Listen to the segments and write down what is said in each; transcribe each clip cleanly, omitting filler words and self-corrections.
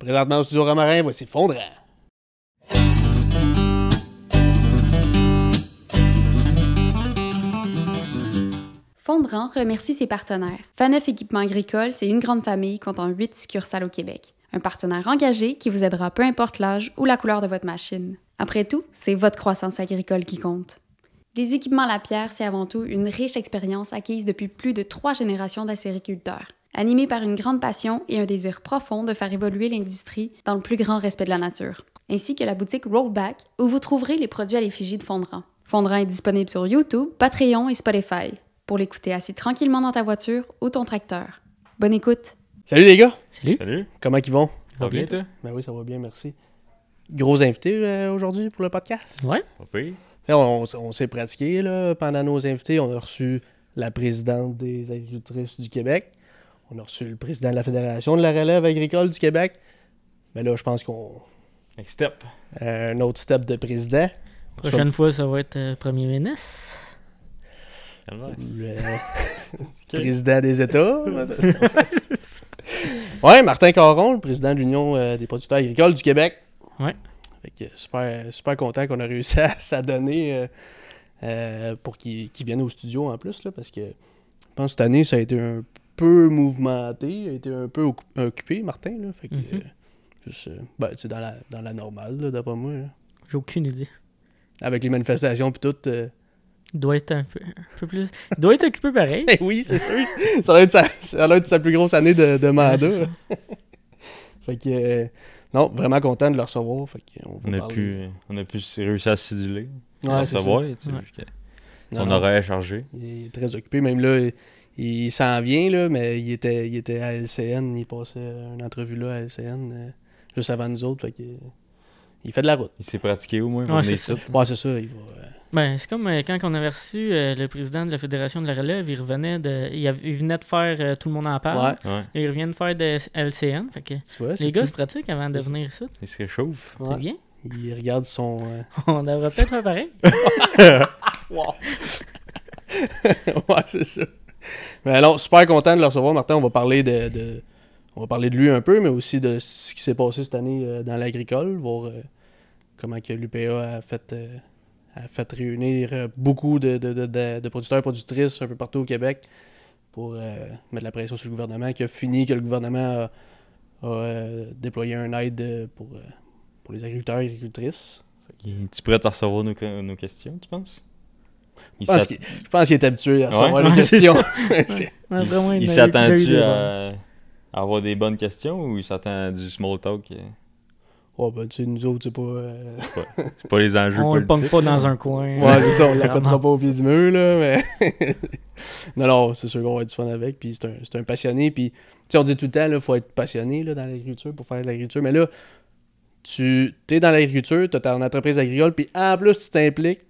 Présentement au studio Romarin, voici Fondrant. Fondrant remercie ses partenaires. Faneuf Équipement Agricole, c'est une grande famille comptant 8 succursales au Québec. Un partenaire engagé qui vous aidera peu importe l'âge ou la couleur de votre machine. Après tout, c'est votre croissance agricole qui compte. Les équipements Lapierre, c'est avant tout une riche expérience acquise depuis plus de 3 générations d'acériculteurs. Animés par une grande passion et un désir profond de faire évoluer l'industrie dans le plus grand respect de la nature. Ainsi que la boutique Rollback, où vous trouverez les produits à l'effigie de Fondrant. Fondrant est disponible sur YouTube, Patreon et Spotify, pour l'écouter assis tranquillement dans ta voiture ou ton tracteur. Bonne écoute! Salut les gars! Salut. Comment ils vont? Ça va bien, toi? Ben oui, ça va bien, merci. Gros invité aujourd'hui pour le podcast. Ouais. Pas pire. On s'est pratiqué là, pendant nos invités. On a reçu la présidente des agricultrices du Québec. On a reçu le président de la Fédération de la relève agricole du Québec. Mais là, je pense qu'on... Next step. Un autre step de président. Prochaine fois, ça va être Premier ministre. Le président des États. Ouais, Martin Caron, le président de l'Union des producteurs agricoles du Québec. Ouais. Fait que super content qu'on a réussi à s'adonner pour qu'il vienne au studio en plus, là, parce que je pense que cette année, ça a été un peu mouvementé, a été un peu occupé, Martin. Là, fait que, juste, tu sais, dans la normale, là, d'après moi. Là. J'ai aucune idée. Avec les manifestations puis tout. Il doit être un peu plus... Il doit être occupé pareil. Oui, c'est sûr. ça va être sa plus grosse année de mandat. Ouais, fait que... non, vraiment content de le recevoir. Fait qu'on On a pu réussi à siduler. Ouais, c'est recevoir, ça. tu sais, Ouais. son horaire est chargé. Il est très occupé. Même là, il s'en vient, là, mais il était à LCN. Il passait une entrevue là à LCN juste avant nous autres. Fait que, il fait de la route. Il s'est pratiqué au moins pour Ouais, venir c'est ici. Ouais, c'est ça. Il va... Ben, c'est comme quand on avait reçu le président de la Fédération de la relève, il venait de faire Tout le monde en parle. Ouais. Ouais. Et il vient de faire de LCN. Fait que Tu vois, les gars tout. se pratiquent avant de C'est ça. venir ici. Il se réchauffe. Ouais. C'est bien. Il regarde son... On devrait peut-être faire pareil. Wow. Ouais, c'est ça. Mais alors, super content de le recevoir, Martin. On va parler on va parler de lui un peu, mais aussi de ce qui s'est passé cette année dans l'agricole, voir comment que l'UPA a fait réunir beaucoup de producteurs et productrices un peu partout au Québec pour mettre la pression sur le gouvernement, qui a fini que le gouvernement a déployé un aide pour les agriculteurs et agricultrices. Es-tu prêt à recevoir nos questions, tu penses? Je pense qu'il est habitué à recevoir les Ouais, c'est questions. On a vraiment Il une- s'attend-tu déjà eu des à avoir des bonnes questions ou il s'attend à du small talk? Oh, ben, tu sais, nous autres, c'est pas... C'est pas les enjeux On le pogne politiques. pas dans un coin. Ouais, c'est ça, on Vraiment. l'appâtera pas au pied du mur, là, mais... non, c'est sûr qu'on va être du fun avec, puis c'est un passionné, puis... Tu sais, on dit tout le temps, là, faut être passionné, là, dans l'agriculture, pour faire de l'agriculture, mais là, t'es dans l'agriculture, t'as ton entreprise agricole, puis en plus, tu t'impliques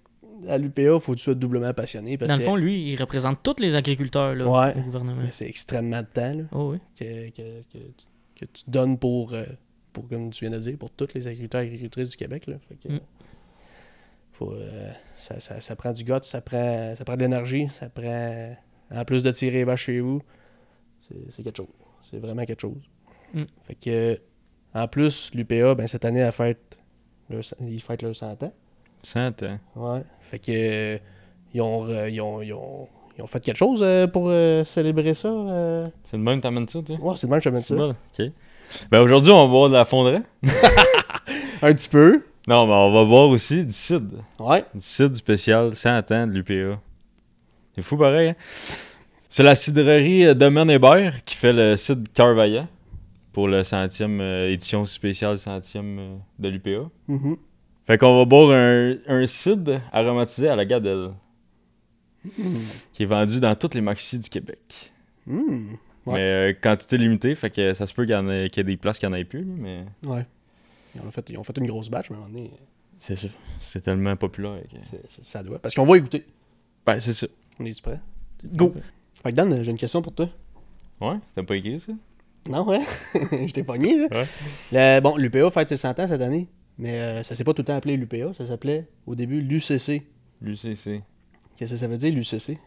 à l'UPA, faut que tu sois doublement passionné, parce Dans le que fond, lui, il représente tous les agriculteurs là, Ouais. au gouvernement. c'est extrêmement de temps, là, Oh oui. que tu donnes pour, comme tu viens de dire, pour tous les agriculteurs et agricultrices du Québec, là, fait que... Faut, ça prend du goût, ça prend de l'énergie, ça prend... En plus de tirer les vaches chez vous, c'est quelque chose. C'est vraiment quelque chose. Fait que, en plus, l'UPA, ben, cette année, ils fêtent leur 100 ans. 100 ans. Ouais. Fait que, ils ont fait quelque chose pour célébrer ça. C'est de même que t'amènes ça, toi? Ouais, c'est de même que je t'amène C'est ça. bon. OK. Ben aujourd'hui, on va boire de la fondraie. Un petit peu. Non, mais on va boire aussi du cidre. Ouais. Du cidre spécial 100 ans de l'UPA. C'est fou pareil, hein? C'est la cidrerie Domaine Hébert qui fait le cidre Carvaillant pour le 100e édition spéciale 100e de l'UPA. Mhm. Fait qu'on va boire un cidre aromatisé à la gadelle qui est vendu dans toutes les maxis du Québec. Mm. Ouais. Mais quantité limitée, fait que ça se peut qu'il y ait des places qu'il n'y en ait plus, là, mais Ouais. Ils ont fait une grosse batch, mais à un moment donné, c'est ça. C'est tellement populaire. ça doit. Parce qu'on va écouter. Ben, c'est ça. On est-tu prêt? Go! Fait que Dan, j'ai une question pour toi. Ouais, c'était pas écrit ça? Non, ouais. Je t'ai pogné, là. Ouais. Bon, l'UPA fête ses 100 ans cette année, mais ça s'est pas tout le temps appelé l'UPA, ça s'appelait au début l'UCC. L'UCC. Qu'est-ce que ça veut dire, l'UCC?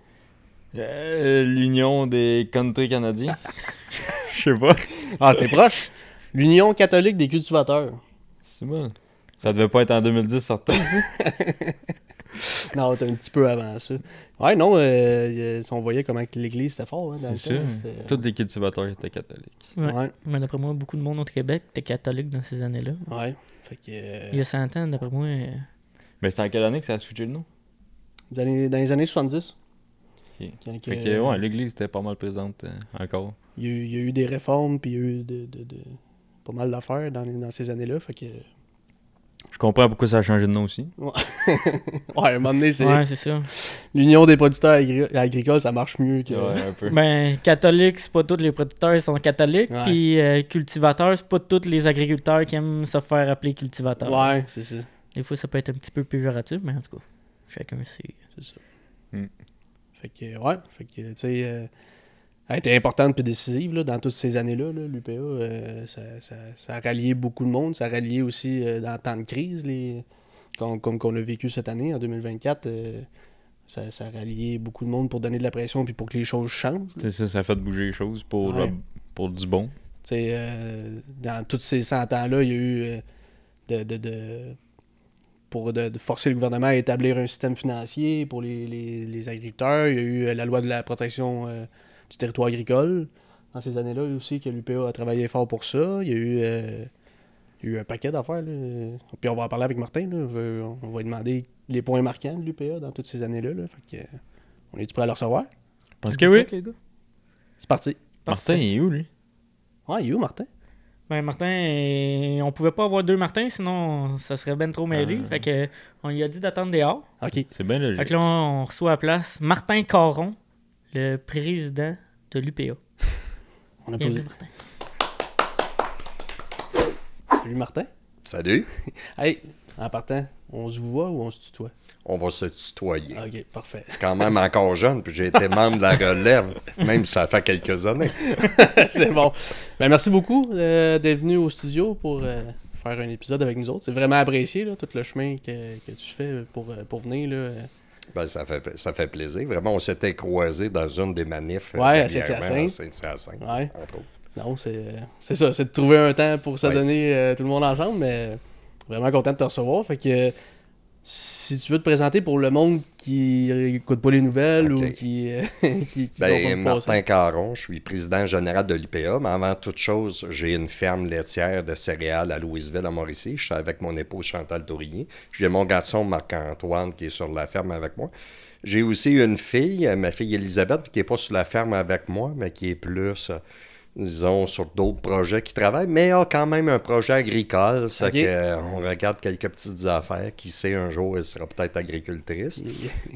L'Union des country canadiens. Je sais pas. Ah, t'es proche? L'Union catholique des cultivateurs. C'est bon. Ça devait pas être en 2010, certain, ça? Non, t'es un petit peu avant ça. Ouais, non, on voyait comment que l'Église était fort. Hein, dans C'est le temps, ça. Tous les cultivateurs étaient catholiques. Ouais. Ouais, Mais d'après moi, beaucoup de monde au Québec était catholique dans ces années-là. ouais. Fait que, Il y a 100 ans, d'après moi. Mais c'était en quelle année que ça a switché le nom? dans les années 70. Ok. Quand Fait que, ouais, l'église était pas mal présente encore. il y a eu des réformes, puis il y a eu pas mal d'affaires dans ces années-là. Fait que. Je comprends pourquoi ça a changé de nom aussi. Ouais, à un moment donné, c'est. Ouais, c'est ça. L'Union des producteurs agricoles, ça marche mieux que. Ouais, un peu. Ben, catholique, c'est pas tous les producteurs qui sont catholiques. Ouais. Puis cultivateurs, c'est pas tous les agriculteurs qui aiment se faire appeler cultivateurs. Ouais, c'est ça. Des fois, ça peut être un petit peu péjoratif, mais en tout cas, chacun sait. C'est ça. Mm. Fait que, ouais. Fait que, tu sais, elle a été importante et décisive là, dans toutes ces années-là, l'UPA. Ça a rallié beaucoup de monde. Ça a rallié aussi dans le temps de crise, comme qu'on a vécu cette année, en 2024. Ça a rallié beaucoup de monde pour donner de la pression puis pour que les choses changent. C'est ça, ça a fait bouger les choses pour, Ouais. pour du bon. Tu sais, dans tous ces 100 ans-là, il y a eu de forcer le gouvernement à établir un système financier pour les agriculteurs. Il y a eu la loi de la protection du territoire agricole. Dans ces années-là aussi, que l'UPA a travaillé fort pour ça. Il y a eu un paquet d'affaires. Là. Puis on va en parler avec Martin. Là. On va lui demander les points marquants de l'UPA dans toutes ces années-là. Là. Fait que, on est-tu prêt à le recevoir? Parce que oui. Les gars. C'est parti. Martin, il est où, lui? Ouais, il est où, Martin? Ben, Martin, on pouvait pas avoir deux Martins, sinon ça serait ben trop mêlé. Fait que, on lui a dit d'attendre dehors. OK. C'est bien logique. Fait que là, on reçoit à place Martin Caron, le président de l'UPA. On a Bienvenue, posé. Martin. Salut, Martin. Salut, Hey, en partant, on se voit ou on se tutoie? on va se tutoyer. OK, parfait. Je suis quand même encore jeune, puis j'ai été membre de la relève, même si ça fait quelques années. C'est bon. Ben, merci beaucoup d'être venu au studio pour faire un épisode avec nous autres. C'est vraiment apprécié, là, tout le chemin que tu fais pour venir. Là. Ben, ça fait plaisir. Vraiment, on s'était croisés dans une des manifs. Ouais, à dernièrement, Saint-Hyacinthe. à Saint-Hyacinthe, Ouais. entre autres. Non, c'est ça. C'est de trouver un temps pour se Ouais. donner tout le monde ensemble, mais vraiment content de te recevoir. Fait que si tu veux te présenter pour le monde qui écoute pas les nouvelles Ok. ou qui qui Ben, comprend pas ça. Martin Caron, je suis président général de l'UPA, mais avant toute chose, j'ai une ferme laitière de céréales à Louisville, à Mauricie. Je suis avec mon épouse Chantal Tourigny. J'ai mon garçon Marc-Antoine qui est sur la ferme avec moi. J'ai aussi une fille, ma fille Elisabeth, qui n'est pas sur la ferme avec moi, mais qui est plus, disons, sur d'autres projets qui travaillent, mais a quand même un projet agricole. Ça Ok. que, on regarde quelques petites affaires. Qui sait, un jour, elle sera peut-être agricultrice.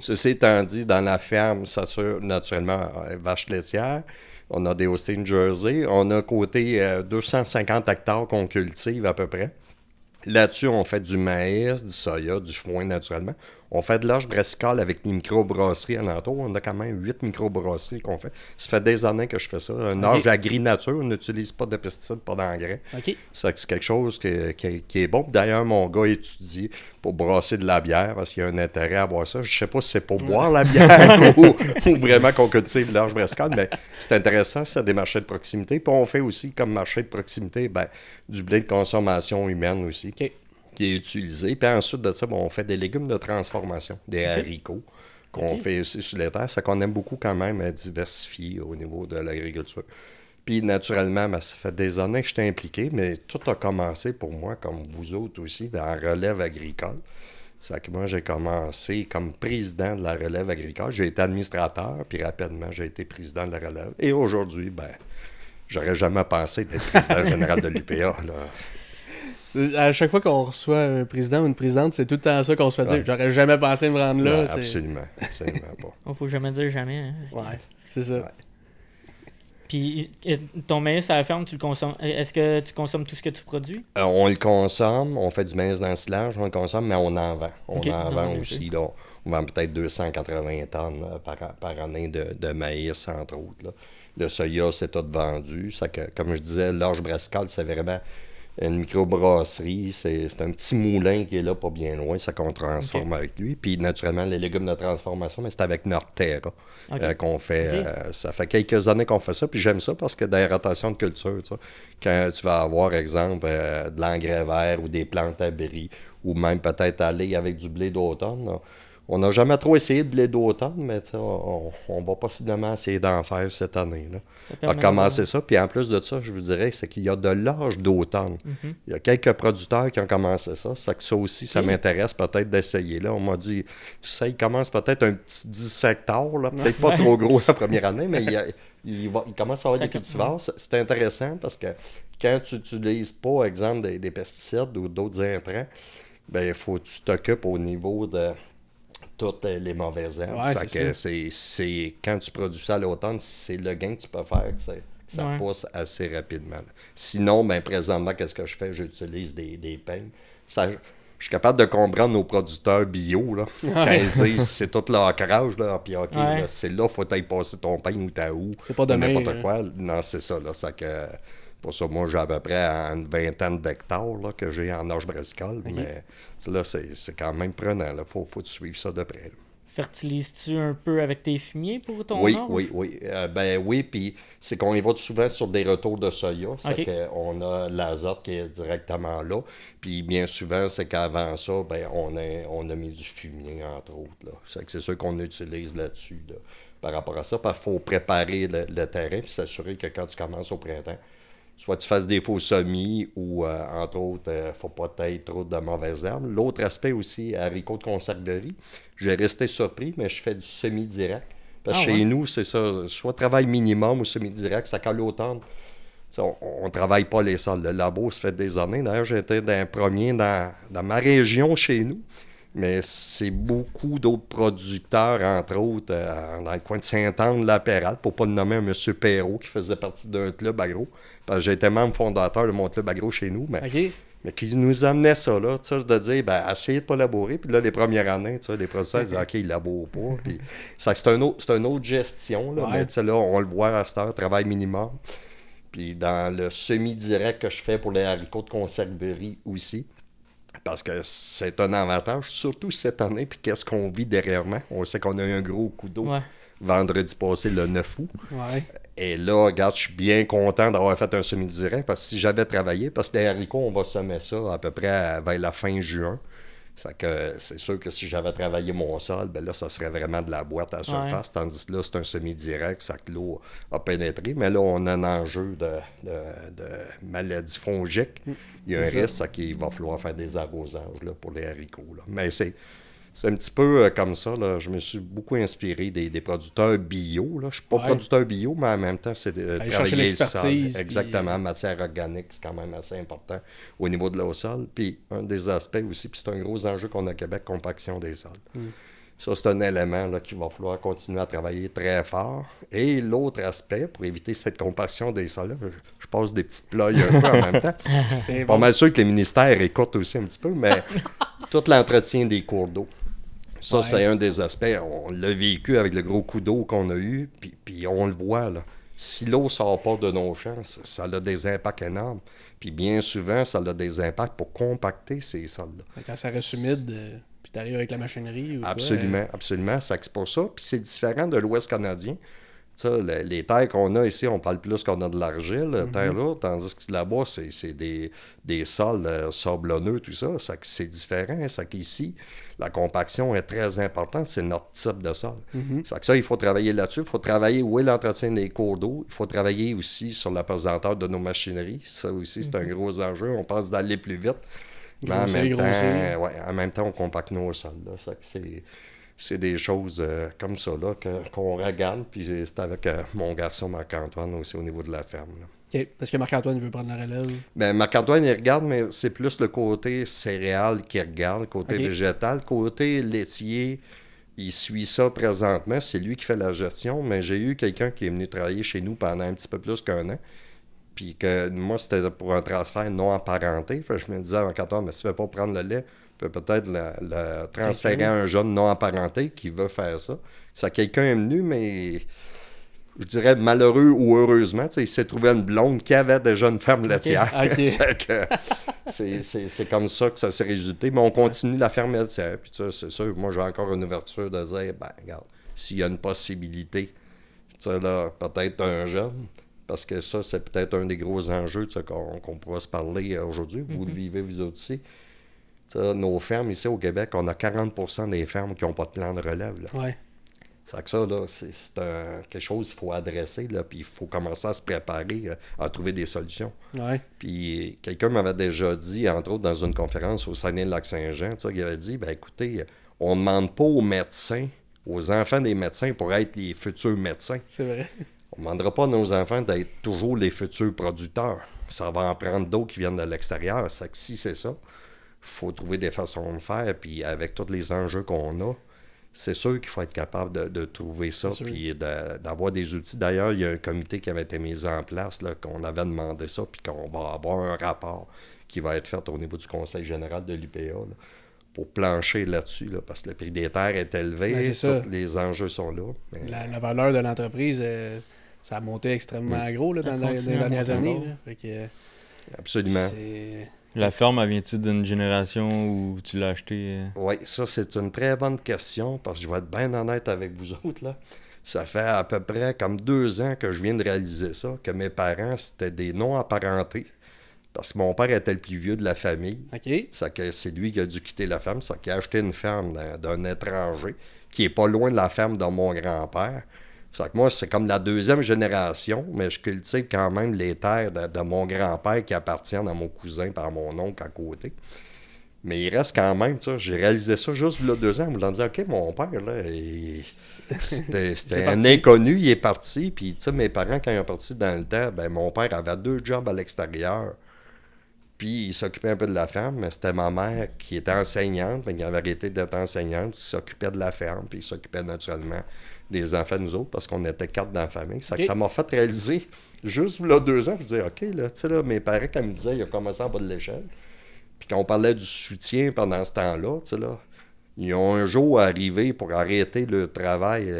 Ceci étant dit, dans la ferme, ça assure naturellement vache laitière. On a des Austin Jersey. On a côté 250 hectares qu'on cultive à peu près. Là-dessus, on fait du maïs, du soya, du foin naturellement. On fait de l'orge brassicole avec des microbrasseries alentour. On a quand même 8 microbrasseries qu'on fait. Ça fait des années que je fais ça. Un orge agri-nature, on n'utilise pas de pesticides, pas d'engrais. OK. Ça, c'est quelque chose qui est bon. D'ailleurs, mon gars étudie pour brasser de la bière parce qu'il y a un intérêt à avoir ça. Je sais pas si c'est pour boire la bière ou vraiment qu'on cultive l'orge brassicole, mais c'est intéressant, c'est des marchés de proximité. Puis on fait aussi comme marché de proximité du blé de consommation humaine aussi, OK. qui est utilisé. Puis ensuite de ça, on fait des légumes de transformation, des haricots qu'on Ok. fait aussi sur les terres. Ça qu'on aime beaucoup quand même diversifier au niveau de l'agriculture. Puis naturellement, ça fait des années que je suis impliqué, mais tout a commencé pour moi, comme vous autres aussi, dans la relève agricole. C'est que moi, j'ai commencé comme président de la relève agricole. J'ai été administrateur, puis rapidement, j'ai été président de la relève. Et aujourd'hui, j'aurais jamais pensé d'être président général de l'UPA, là. À chaque fois qu'on reçoit un président ou une présidente, c'est tout le temps ça qu'on se fait dire. Ouais. J'aurais jamais pensé me rendre là. Ouais, c'est- absolument pas. Oh, faut jamais dire jamais. Hein. Ouais, c'est ça. Ouais. Puis ton maïs à la ferme, tu le consommes. Est-ce que tu consommes tout ce que tu produis? On le consomme, on fait du maïs dans le silage, on le consomme, mais on en vend. On Ok, en vous en vend vendez aussi. Là. On vend peut-être 280 tonnes par année de maïs, entre autres. Là. Le soya, c'est tout vendu. Ça que, comme je disais, l'orge brassicole, c'est vraiment une microbrasserie. C'est un petit moulin qui est là pas bien loin, ça qu'on transforme avec lui. Puis naturellement, les légumes de transformation, mais c'est avec Norterra qu'on fait. Ça fait quelques années qu'on fait ça, puis j'aime ça parce que dans les rotations de culture, tu sais, quand tu vas avoir, exemple, de l'engrais vert ou des plantes à bris, ou même peut-être aller avec du blé d'automne, là. On n'a jamais trop essayé de blé d'automne, mais on va possiblement essayer d'en faire cette année. Là. On va commencer ça. Puis en plus de ça, je vous dirais, c'est qu'il y a de l'âge d'automne. Il y a quelques producteurs qui ont commencé ça. Ça aussi, ça m'intéresse peut-être d'essayer. Là, on m'a dit, ça, il commence peut-être un petit 10 hectares, là, peut-être pas trop gros la première année, mais il commence à avoir des cultivars. C'est intéressant parce que quand tu n'utilises pas, exemple, des pesticides ou d'autres intrants, ben il faut que tu t'occupes au niveau de toutes les mauvaises herbes. Ouais, c'est quand tu produis ça à l'automne, c'est le gain que tu peux faire, que ça pousse assez rapidement. Là. Sinon, ben, présentement, qu'est-ce que je fais? J'utilise des peignes. Je suis capable de comprendre nos producteurs bio, là, quand ils disent c'est tout l'ancrage, là, puis OK, là, c'est là, faut aller passer ton peigne ou ta houe. C'est pas demain. N'importe quoi. Non, c'est ça, là. Ça que, pour ça, moi, j'ai à peu près une vingtaine d'hectares là, que j'ai en âge brassicole, mais là, c'est quand même prenant. Il faut que tu suives ça de près. Là. Fertilises-tu un peu avec tes fumiers pour ton Oui, arbre? oui, puis c'est qu'on y va souvent sur des retours de soya. C'est qu'on a l'azote qui est directement là. Puis bien souvent, c'est qu'avant ça, ben, on a mis du fumier, entre autres. Là. C'est sûr qu'on utilise là-dessus. Là, par rapport à ça, parce qu'il faut préparer le terrain puis s'assurer que quand tu commences au printemps, soit tu fasses des faux semis ou, entre autres, il ne faut pas être trop de mauvaises herbes. L'autre aspect aussi, haricots de conserverie, j'ai resté surpris, mais je fais du semi-direct. Parce que chez nous, c'est ça, soit travail minimum ou semi-direct, ça colle l'automne. On ne travaille pas les sols. Le labo se fait des années. D'ailleurs, j'étais d'un premier dans ma région chez nous. Mais c'est beaucoup d'autres producteurs, entre autres, dans le coin de Sainte-Anne-de-la-Pérale, pour ne pas le nommer un M. Perrault qui faisait partie d'un club agro. Parce que j'ai été membre fondateur de mon club agro chez nous, mais qui nous amenait ça, là, de dire, essayez de ne pas labourer. Puis là, les premières années, les producteurs disaient, OK, ils ne labourent pas. Puis, c'est une autre gestion, là, mais là, on le voit à cette heure, travail minimum. Puis dans le semi-direct que je fais pour les haricots de conserverie aussi, parce que c'est un avantage, surtout cette année, puis qu'est-ce qu'on vit derrière-moi. On sait qu'on a eu un gros coup d'eau vendredi passé, le 9 août. Et là, regarde, je suis bien content d'avoir fait un semi-direct, parce que si j'avais travaillé, parce que les haricots, on va semer ça à peu près vers la fin juin. C'est sûr que si j'avais travaillé mon sol, ben là, ça serait vraiment de la boîte à surface, tandis que là, c'est un semi-direct, ça que l'eau a pénétré. Mais là, on a un enjeu de maladie fongique. Il y a un risque qu'il va falloir faire des arrosages là, pour les haricots. Là. Mais c'est un petit peu comme ça. Là. Je me suis beaucoup inspiré des producteurs bio. Là. Je ne suis pas producteur bio, mais en même temps, c'est de chercher l'expertise. Exactement. Matière organique, c'est quand même assez important au niveau de l'eau sol. Puis un des aspects aussi, puis c'est un gros enjeu qu'on a au Québec, compaction des sols. Ça, c'est un élément là, qu'il va falloir continuer à travailler très fort. Et l'autre aspect, pour éviter cette compaction des sols, je passe des petites ployes un peu en même temps. C'est pas mal sûr que les ministères écoutent aussi un petit peu, mais tout l'entretien des cours d'eau. Ça, c'est un des aspects. On l'a vécu avec le gros coup d'eau qu'on a eu, puis on le voit, là. Si l'eau ne sort pas de nos champs, ça a des impacts énormes. Puis bien souvent, ça a des impacts pour compacter ces sols-là. Quand ça reste humide, puis tu arrives avec la machinerie. Ou absolument, absolument. C'est pour ça. Puis c'est différent de l'Ouest canadien. Les terres qu'on a ici, on parle plus qu'on a de l'argile, terre-là, tandis que là-bas, c'est des sols sablonneux, tout ça. C'est différent. Ça qu'ici, la compaction est très importante. C'est notre type de sol. Ça, il faut travailler là-dessus. Il faut travailler où est l'entretien des cours d'eau. Il faut travailler aussi sur la pesanteur de nos machineries. Ça aussi, c'est un gros enjeu. On pense d'aller plus vite. Mais en même temps, on compacte nos sols. Là. Ça, c'est des choses comme ça là, qu'on regarde. Puis c'est avec mon garçon Marc-Antoine aussi au niveau de la ferme. Là. OK. Parce que Marc-Antoine veut prendre la relève. Bien, Marc-Antoine, il regarde, mais c'est plus le côté céréal qu'il regarde, le côté végétal. Côté laitier, il suit ça présentement. C'est lui qui fait la gestion. Mais j'ai eu quelqu'un qui est venu travailler chez nous pendant un petit peu plus qu'1 an. Puis que moi, c'était pour un transfert non apparenté. Puis je me disais à Marc-Antoine, mais si tu ne veux pas prendre le lait, peut-être le transférer à un jeune non apparenté qui veut faire ça. Ça, quelqu'un est venu, mais je dirais malheureux ou heureusement, il s'est trouvé une blonde qui avait déjà une ferme laitière. C'est comme ça que ça s'est résulté. Mais on continue la ferme laitière. Puis c'est sûr, moi j'ai encore une ouverture de dire, ben regarde, s'il y a une possibilité, là, peut-être un jeune, parce que ça, c'est peut-être un des gros enjeux qu'on pourra se parler aujourd'hui. Vous le vivez, vous aussi. Nos fermes ici au Québec, on a 40% des fermes qui n'ont pas de plan de relève. Ouais. C'est que ça, là, c'est quelque chose qu'il faut adresser, là, puis il faut commencer à se préparer, à trouver des solutions. Ouais. Puis quelqu'un m'avait déjà dit, entre autres dans une conférence au Saguenay-Lac-Saint-Jean, il avait dit, ben écoutez, on ne demande pas aux médecins, aux enfants des médecins pour être les futurs médecins. C'est vrai. On ne demandera pas à nos enfants d'être toujours les futurs producteurs. Ça va en prendre d'autres qui viennent de l'extérieur. C'est que si c'est ça, il faut trouver des façons de faire, puis avec tous les enjeux qu'on a, c'est sûr qu'il faut être capable de trouver ça, puis d'avoir des outils. D'ailleurs, il y a un comité qui avait été mis en place, là, qu'on avait demandé ça, puis qu'on va avoir un rapport qui va être fait au niveau du Conseil général de l'UPA, là, pour plancher là-dessus, là, parce que le prix des terres est élevé, tous les enjeux sont là. Mais... La valeur de l'entreprise, ça a monté extrêmement gros là, dans les dernières années. Là. Fait que, absolument. La ferme, elle vient-tu d'une génération où tu l'as acheté? Oui, ça, c'est une très bonne question, parce que je vais être bien honnête avec vous autres, là. Ça fait à peu près comme 2 ans que je viens de réaliser ça, que mes parents, c'était des non-apparentés, parce que mon père était le plus vieux de la famille. OK. C'est lui qui a dû quitter la ferme, qui a acheté une ferme d'un étranger, qui est pas loin de la ferme de mon grand-père. Que moi, c'est comme la 2e génération, mais je cultive quand même les terres de mon grand-père qui appartiennent à mon cousin par mon oncle à côté. Mais il reste quand même, j'ai réalisé ça juste il y a 2 ans, en me disant, OK, mon père, là, c'était un inconnu, il est parti, puis mes parents, quand ils sont partis dans le temps, ben mon père avait 2 jobs à l'extérieur, puis il s'occupait un peu de la ferme, mais c'était ma mère qui était enseignante, qui avait arrêté d'être enseignante, qui s'occupait de la ferme, puis il s'occupait naturellement des enfants, nous autres, parce qu'on était 4 dans la famille. Ça m'a fait réaliser, juste là 2 ans, puis dire, OK, là, mes parents, quand ils me disaient, ils ont commencé en bas de l'échelle. Puis quand on parlait du soutien pendant ce temps-là, ils ont un jour arrivé pour arrêter le travail,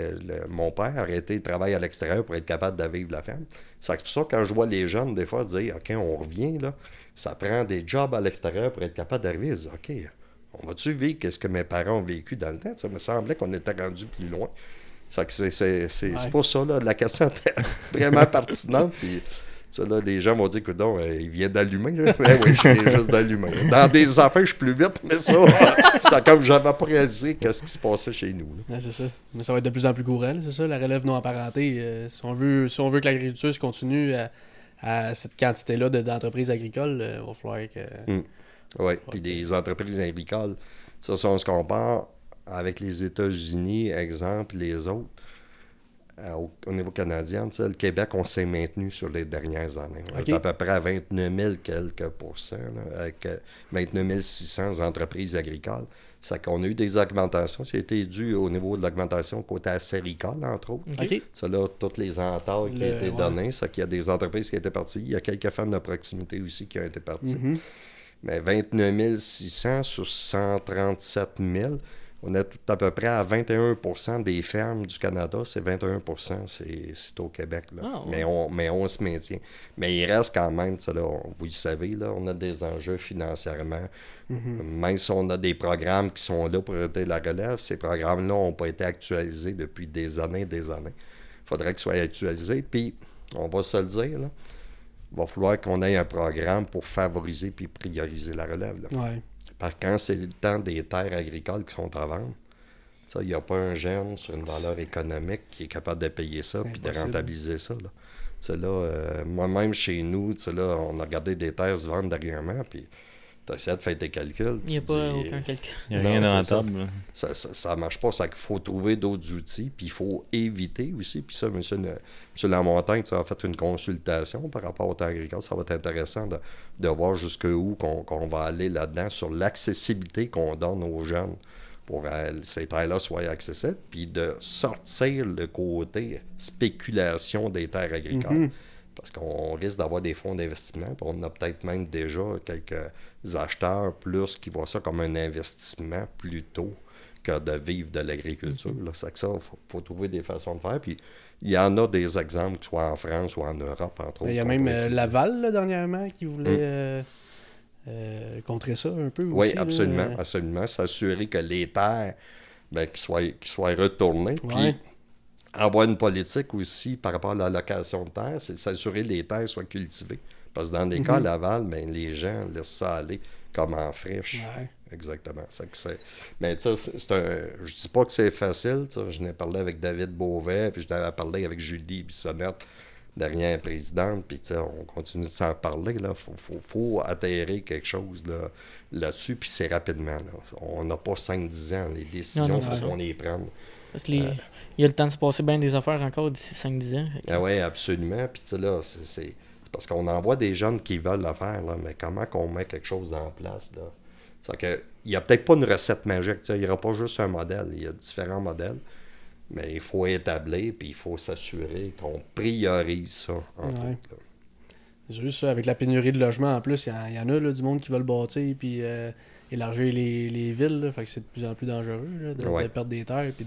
mon père a arrêté le travail à l'extérieur pour être capable de vivre la ferme. C'est pour ça que quand je vois les jeunes, des fois, dire, OK, on revient, là, ça prend des jobs à l'extérieur pour être capable d'arriver. Ils disent, OK, on va-tu vivre qu'est-ce que mes parents ont vécu dans le temps? Ça me semblait qu'on était rendu plus loin. C'est pas ça, là. La question était vraiment pertinente. Puis, là, les gens vont dire, écoute, il vient d'allumer. Ben oui, je viens juste d'allumer. Dans des affaires, je suis plus vite, mais ça, c'est comme j'avais pas réalisé qu'est-ce qui se passait chez nous. Ouais, c'est ça. Mais ça va être de plus en plus courant, c'est ça, la relève non apparentée. Si on veut que l'agriculture se continue à cette quantité-là d'entreprises agricoles, il va falloir que... Oui, puis les entreprises agricoles, ça, si on se compare avec les États-Unis, exemple, les autres, au niveau canadien, le Québec, on s'est maintenu sur les dernières années. On est à peu près à 29 000 quelques pourcents, là, avec 29 600 entreprises agricoles. C'est qu'on a eu des augmentations. Ça a été dû au niveau de l'augmentation côté acéricole, entre autres. Okay. Ça, là, toutes les entailles qui ont été données, ça qu'il y a des entreprises qui étaient parties. Il y a quelques fermes de proximité aussi qui ont été parties. Mais 29 600 sur 137 000, on est à peu près à 21% des fermes du Canada, c'est 21%, c'est au Québec. Là. Oh, ouais. mais on se maintient. Mais il reste quand même, là, vous le savez, là, on a des enjeux financièrement. Même si on a des programmes qui sont là pour aider la relève, ces programmes-là n'ont pas été actualisés depuis des années et des années. Il faudrait qu'ils soient actualisés. Puis, on va se le dire, là, il va falloir qu'on ait un programme pour favoriser puis prioriser la relève. Là. Ouais. Parce que quand c'est le temps des terres agricoles qui sont à vendre, il n'y a pas un jeune sur une valeur économique qui est capable de payer ça puis de rentabiliser ça. Là. Moi-même, chez nous, là, on a regardé des terres se vendre dernièrement, puis tu essaies de faire tes calculs. Il n'y a pas aucun calcul. Il n'y a rien de rentable. Ça ne marche pas. Il faut trouver d'autres outils, puis il faut éviter aussi. Puis ça, M. Lamontagne, a fait une consultation par rapport aux terres agricoles. Ça va être intéressant de voir jusqu'où qu'on va aller là-dedans sur l'accessibilité qu'on donne aux jeunes pour que ces terres-là soient accessibles, puis de sortir le côté spéculation des terres agricoles. Parce qu'on risque d'avoir des fonds d'investissement, puis on a peut-être même déjà quelques acheteurs plus qui voient ça comme un investissement plutôt que de vivre de l'agriculture. Là. C'est que ça, il faut trouver des façons de faire. Puis il y en a des exemples, que ce soit en France ou en Europe, entre autres. Il y a même Laval, là, dernièrement, qui voulait contrer ça un peu oui, aussi. absolument, absolument. S'assurer que les terres, qu'ils soient retournées. Puis avoir une politique aussi par rapport à la location de terre, c'est s'assurer que les terres soient cultivées. Parce que dans des cas à Laval, les gens laissent ça aller comme en friche. Ouais. Exactement. Mais tu sais, je dis pas que c'est facile. Je n'ai parlé avec David Beauvais, puis je n'avais parlé avec Julie Bissonnette, dernière présidente, puis on continue de s'en parler. Il faut atterrir quelque chose là-dessus, puis c'est rapidement. Là. On n'a pas 5-10 ans. Les décisions, il faut qu'on les prenne. Parce qu'il y a le temps de se passer bien des affaires encore d'ici 5-10 ans. Ah oui, absolument. Puis tu sais, là, c'est parce qu'on envoie des jeunes qui veulent le faire, là, mais comment qu'on met quelque chose en place, là? C'est-à-dire qu'il n'y a peut-être pas une recette magique, il n'y aura pas juste un modèle, il y a différents modèles, mais il faut établir, puis il faut s'assurer qu'on priorise ça, entre autres. Là. C'est juste ça, avec la pénurie de logements, en plus, il y en a là, du monde qui veut le bâtir, puis élargir les villes, là, fait que c'est de plus en plus dangereux là, de perdre des terres, puis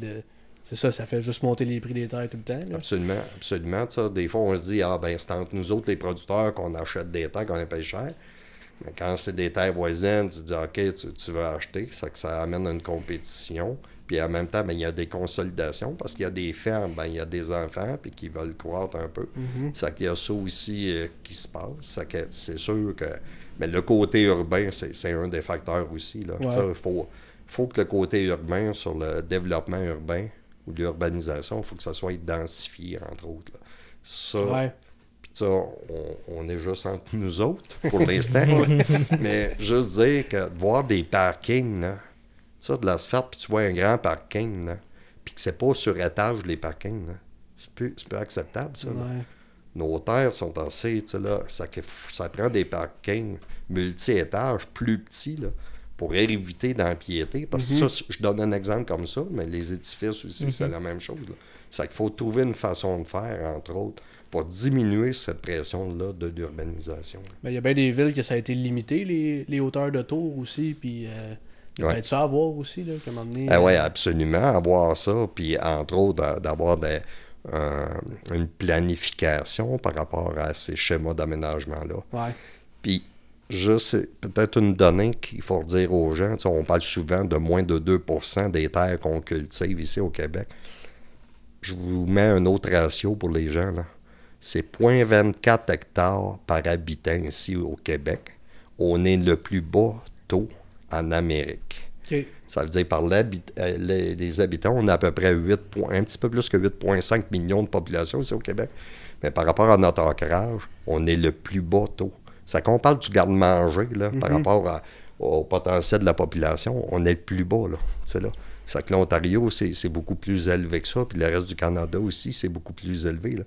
c'est ça fait juste monter les prix des terres tout le temps. Là. Absolument, absolument. Des fois, on se dit, c'est entre nous autres, les producteurs, qu'on achète des terres, qu'on les paye cher. Mais quand c'est des terres voisines, tu te dis, OK, tu veux acheter, ça amène à une compétition. Puis en même temps, il y a des consolidations, parce qu'il y a des fermes, il y a des enfants, puis qui veulent croître un peu. Ça qu'il y a ça aussi qui se passe. C'est sûr que... Mais le côté urbain, c'est un des facteurs aussi. Il faut que le côté urbain, sur le développement urbain, ou l'urbanisation, il faut que ça soit densifié, entre autres. Là. Ça, puis ça, on est juste entre nous autres, pour l'instant. Mais juste dire que voir des parkings, là, ça, de l'asphalte, puis tu vois un grand parking, là, puis que c'est pas sur étage, les parkings, là, c'est peu acceptable, ça. Là. Nos terres sont assez, tu sais, là, ça prend des parkings multi-étages, plus petits, là, pour éviter d'empiéter. Parce que ça, je donne un exemple comme ça, mais les édifices aussi, c'est la même chose. C'est qu'il faut trouver une façon de faire, entre autres, pour diminuer cette pression-là de l'urbanisation. Il y a bien des villes que ça a été limité, les hauteurs de tours aussi, puis il y a peut-être ça à voir aussi, là, qu'à un moment donné... Oui, absolument, avoir ça, puis entre autres, d'avoir une planification par rapport à ces schémas d'aménagement-là. Ouais. Puis, juste peut-être une donnée qu'il faut dire aux gens, on parle souvent de moins de 2% des terres qu'on cultive ici au Québec. Je vous mets un autre ratio pour les gens, là. C'est 0,24 hectares par habitant ici au Québec. On est le plus bas taux en Amérique. Okay. Ça veut dire par les habitants, on a à peu près un petit peu plus que 8,5 millions de population ici au Québec. Mais par rapport à notre ancrage, on est le plus bas taux. Ça qu'on parle du garde-manger, là, par rapport au potentiel de la population, on est le plus bas, là. Là. C'est que l'Ontario, c'est beaucoup plus élevé que ça, puis le reste du Canada aussi, c'est beaucoup plus élevé, là.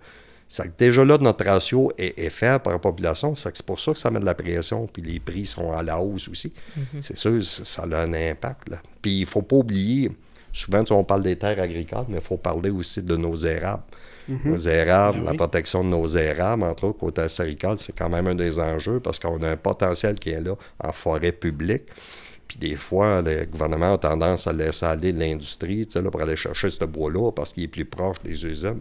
C'est que déjà là, notre ratio est faible par la population. C'est pour ça que ça met de la pression, puis les prix sont à la hausse aussi. C'est sûr, ça a un impact, là. Puis il ne faut pas oublier, souvent, on parle des terres agricoles, mais il faut parler aussi de nos érables. Nos érables, la protection de nos érables, entre autres, côté acéricole, c'est quand même un des enjeux parce qu'on a un potentiel qui est là en forêt publique. Puis des fois, le gouvernement a tendance à laisser aller l'industrie pour aller chercher ce bois-là parce qu'il est plus proche des usines.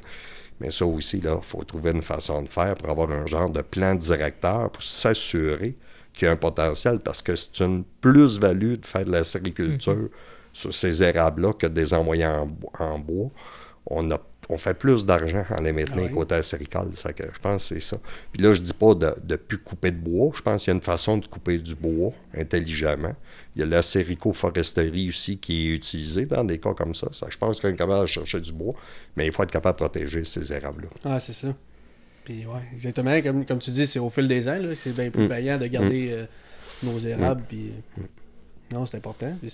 Mais ça aussi, il faut trouver une façon de faire pour avoir un genre de plan directeur pour s'assurer qu'il y a un potentiel parce que c'est une plus-value de faire de la sériculture sur ces érables-là que de les envoyer en bois. On fait plus d'argent en les maintenant côté acéricole. Je pense que c'est ça. Puis là, je dis pas de ne plus couper de bois. Je pense qu'il y a une façon de couper du bois intelligemment. Il y a l'acéricoforesterie aussi qui est utilisée dans des cas comme ça. Je pense qu'on est capable de chercher du bois, mais il faut être capable de protéger ces érables-là. Ah, c'est ça. Puis, exactement. Comme tu dis, c'est au fil des ans. Là, c'est bien plus payant de garder nos érables. Puis, non, c'est important. Puis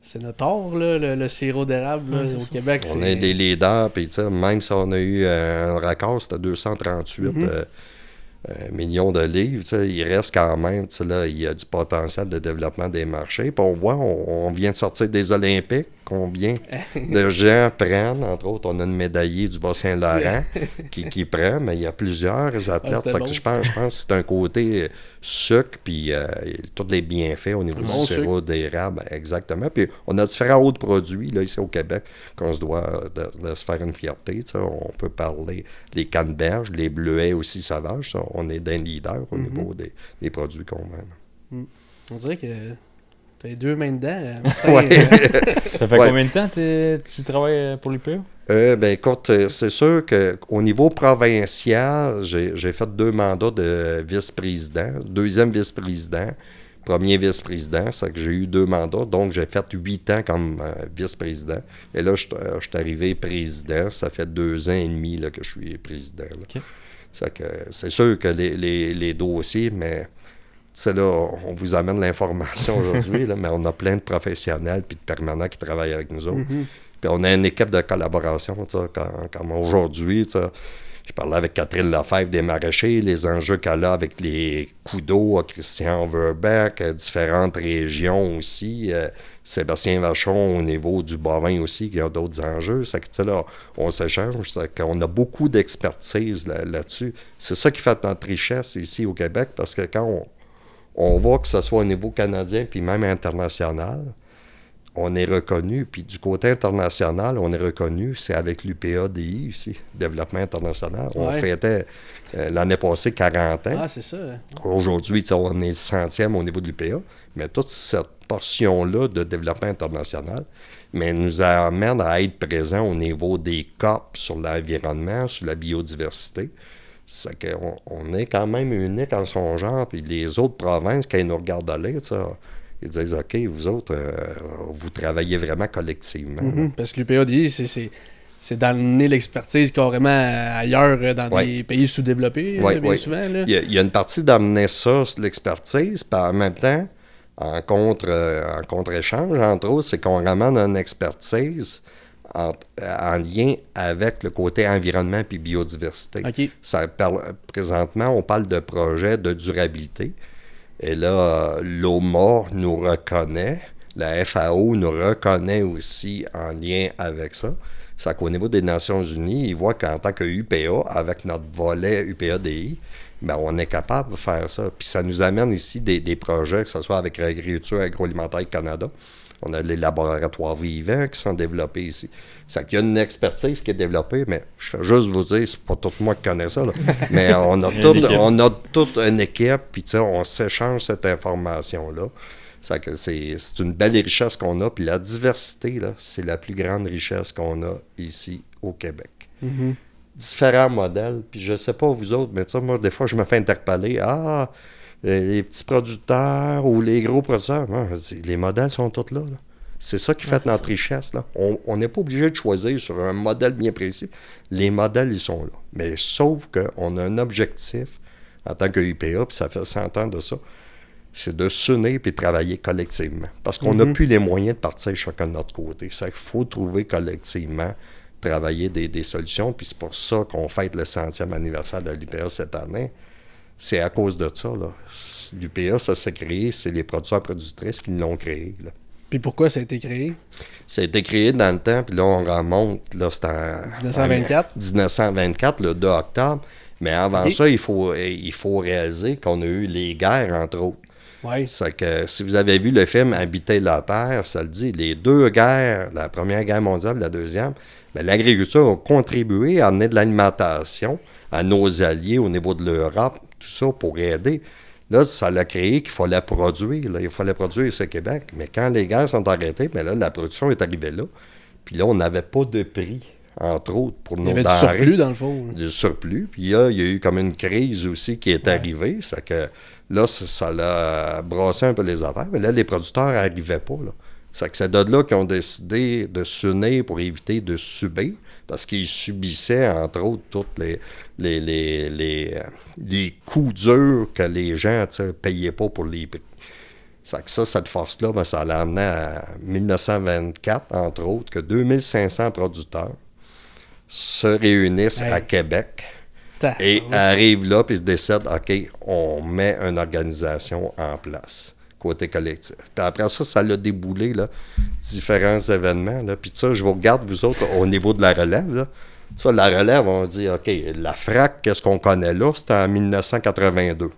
c'est notre or, là, le sirop d'érable au Québec. On est des leaders, puis même si on a eu un record, c'était 238 millions de livres, il reste quand même, là, il y a du potentiel de développement des marchés. Puis on voit, on vient de sortir des Olympiques, combien de gens prennent. Entre autres, on a une médaillée du Bas-Saint-Laurent qui prend, mais il y a plusieurs athlètes. Bon. Je pense que c'est un côté sucre, puis tous les bienfaits au niveau du sirop d'érable, exactement. Puis on a différents autres produits là, ici au Québec qu'on se doit de se faire une fierté. On peut parler des canneberges, les bleuets aussi sauvages. Ça, on est d'un leader au niveau des produits qu'on vend. On dirait que tu as les deux mains dedans. Ça fait combien de temps tu travailles pour l'UPA? Écoute, c'est sûr qu'au niveau provincial, j'ai fait 2 mandats de vice-président, 2e vice-président, 1er vice-président, c'est que j'ai eu 2 mandats, donc j'ai fait 8 ans comme vice-président. Et là, je suis arrivé président, ça fait 2 ans et demi là, que je suis président. Okay. C'est sûr que les dossiers, mais c'est là, on vous amène l'information aujourd'hui, là, mais on a plein de professionnels et de permanents qui travaillent avec nous autres. Puis on a une équipe de collaboration, comme aujourd'hui, je parlais avec Catherine Lefebvre des maraîchers, les enjeux qu'elle a avec les coups d'eau, Christian Verbeck, différentes régions aussi, Sébastien Vachon au niveau du bovin aussi, qui a d'autres enjeux. C'est que là, on s'échange, on a beaucoup d'expertise là-dessus. C'est ça qui fait notre richesse ici au Québec, parce que quand on voit que ce soit au niveau canadien puis même international, on est reconnu. Puis du côté international, on est reconnu, c'est avec l'UPA-DI ici, Développement international. On fêtait l'année passée 40 ans. Ah, c'est ça. Aujourd'hui, on est le 100e au niveau de l'UPA, mais toute cette portion-là de développement international nous amène à être présent au niveau des COP sur l'environnement, sur la biodiversité. C'est qu'on est quand même unique en son genre, puis les autres provinces, quand ils nous regardent aller, ils disent « OK, vous autres, vous travaillez vraiment collectivement. Parce que l'UPA-DI, c'est d'amener l'expertise carrément ailleurs dans des pays sous-développés, bien souvent. Là. Il y a une partie d'amener ça, l'expertise, puis en même temps, en contre-échange, entre autres, c'est qu'on ramène une expertise en lien avec le côté environnement et biodiversité. Okay. Présentement, on parle de projets de durabilité. Et là, l'OMA nous reconnaît, la FAO nous reconnaît aussi en lien avec ça. C'est qu'au niveau des Nations unies, ils voient qu'en tant que UPA, avec notre volet UPA-DI, on est capable de faire ça. Puis ça nous amène ici des projets, que ce soit avec l'Agriculture agroalimentaire Canada. On a les laboratoires vivants qui sont développés ici. C'est qu'il y a une expertise qui est développée, mais je fais juste vous dire, c'est pas tout moi qui connais ça, là. Mais on a toute une équipe, puis on s'échange cette information-là. C'est une belle richesse qu'on a, puis la diversité, là, c'est la plus grande richesse qu'on a ici au Québec. Différents modèles, puis je sais pas vous autres, mais moi, des fois, je me fais interpeller. Les petits producteurs ou les gros producteurs, les modèles sont tous là. C'est ça qui fait notre richesse. Là. On n'est pas obligé de choisir sur un modèle bien précis. Les modèles, ils sont là. Mais sauf qu'on a un objectif en tant que UPA, puis ça fait 100 ans de ça, c'est de s'unir et de travailler collectivement. Parce qu'on n'a plus les moyens de partir chacun de notre côté. Il faut trouver collectivement, travailler des solutions. Puis c'est pour ça qu'on fête le 100e anniversaire de l'UPA cette année. C'est à cause de ça. L'UPA, ça s'est créé, c'est les producteurs-productrices qui l'ont créé. Là. Puis pourquoi ça a été créé? Ça a été créé dans le temps, puis là, on remonte, là, c'était en 1924. 1924, le 2 octobre. Mais avant ça, il faut réaliser qu'on a eu les guerres, entre autres. Oui. C'est que si vous avez vu le film Habiter la Terre, ça le dit, les 2 guerres, la Première Guerre mondiale et la Deuxième, l'agriculture a contribué à amener de l'alimentation à nos alliés au niveau de l'Europe, tout ça pour aider. Là, ça l'a créé qu'il fallait produire. Là. Il fallait produire ici au Québec. Mais quand les guerres sont arrêtées, là, la production est arrivée là. Puis là, on n'avait pas de prix, entre autres, pour nos denrées. Il y avait du surplus, dans le fond. Du surplus. Puis là, il y a eu comme une crise aussi qui est arrivée. C'est que là, ça l'a brassé un peu les affaires. Mais là, les producteurs n'arrivaient pas. Là. C'est de là qu'ils ont décidé de s'unir pour éviter de subir. Parce qu'ils subissaient, entre autres, tous les coûts durs que les gens ne payaient pas pour les prix. Cette force-là, ça l'a amené à 1924, entre autres, que 2500 producteurs se réunissent à Québec et arrivent là et se décident, OK, on met une organisation en place. côté collectif. Puis après ça, ça l'a déboulé, là, différents événements. Là. Puis ça, je vous regarde, vous autres, au niveau de la relève. Là. Ça, la relève, on dit, OK, la FRAC, qu'est-ce qu'on connaît là? C'était en 1982.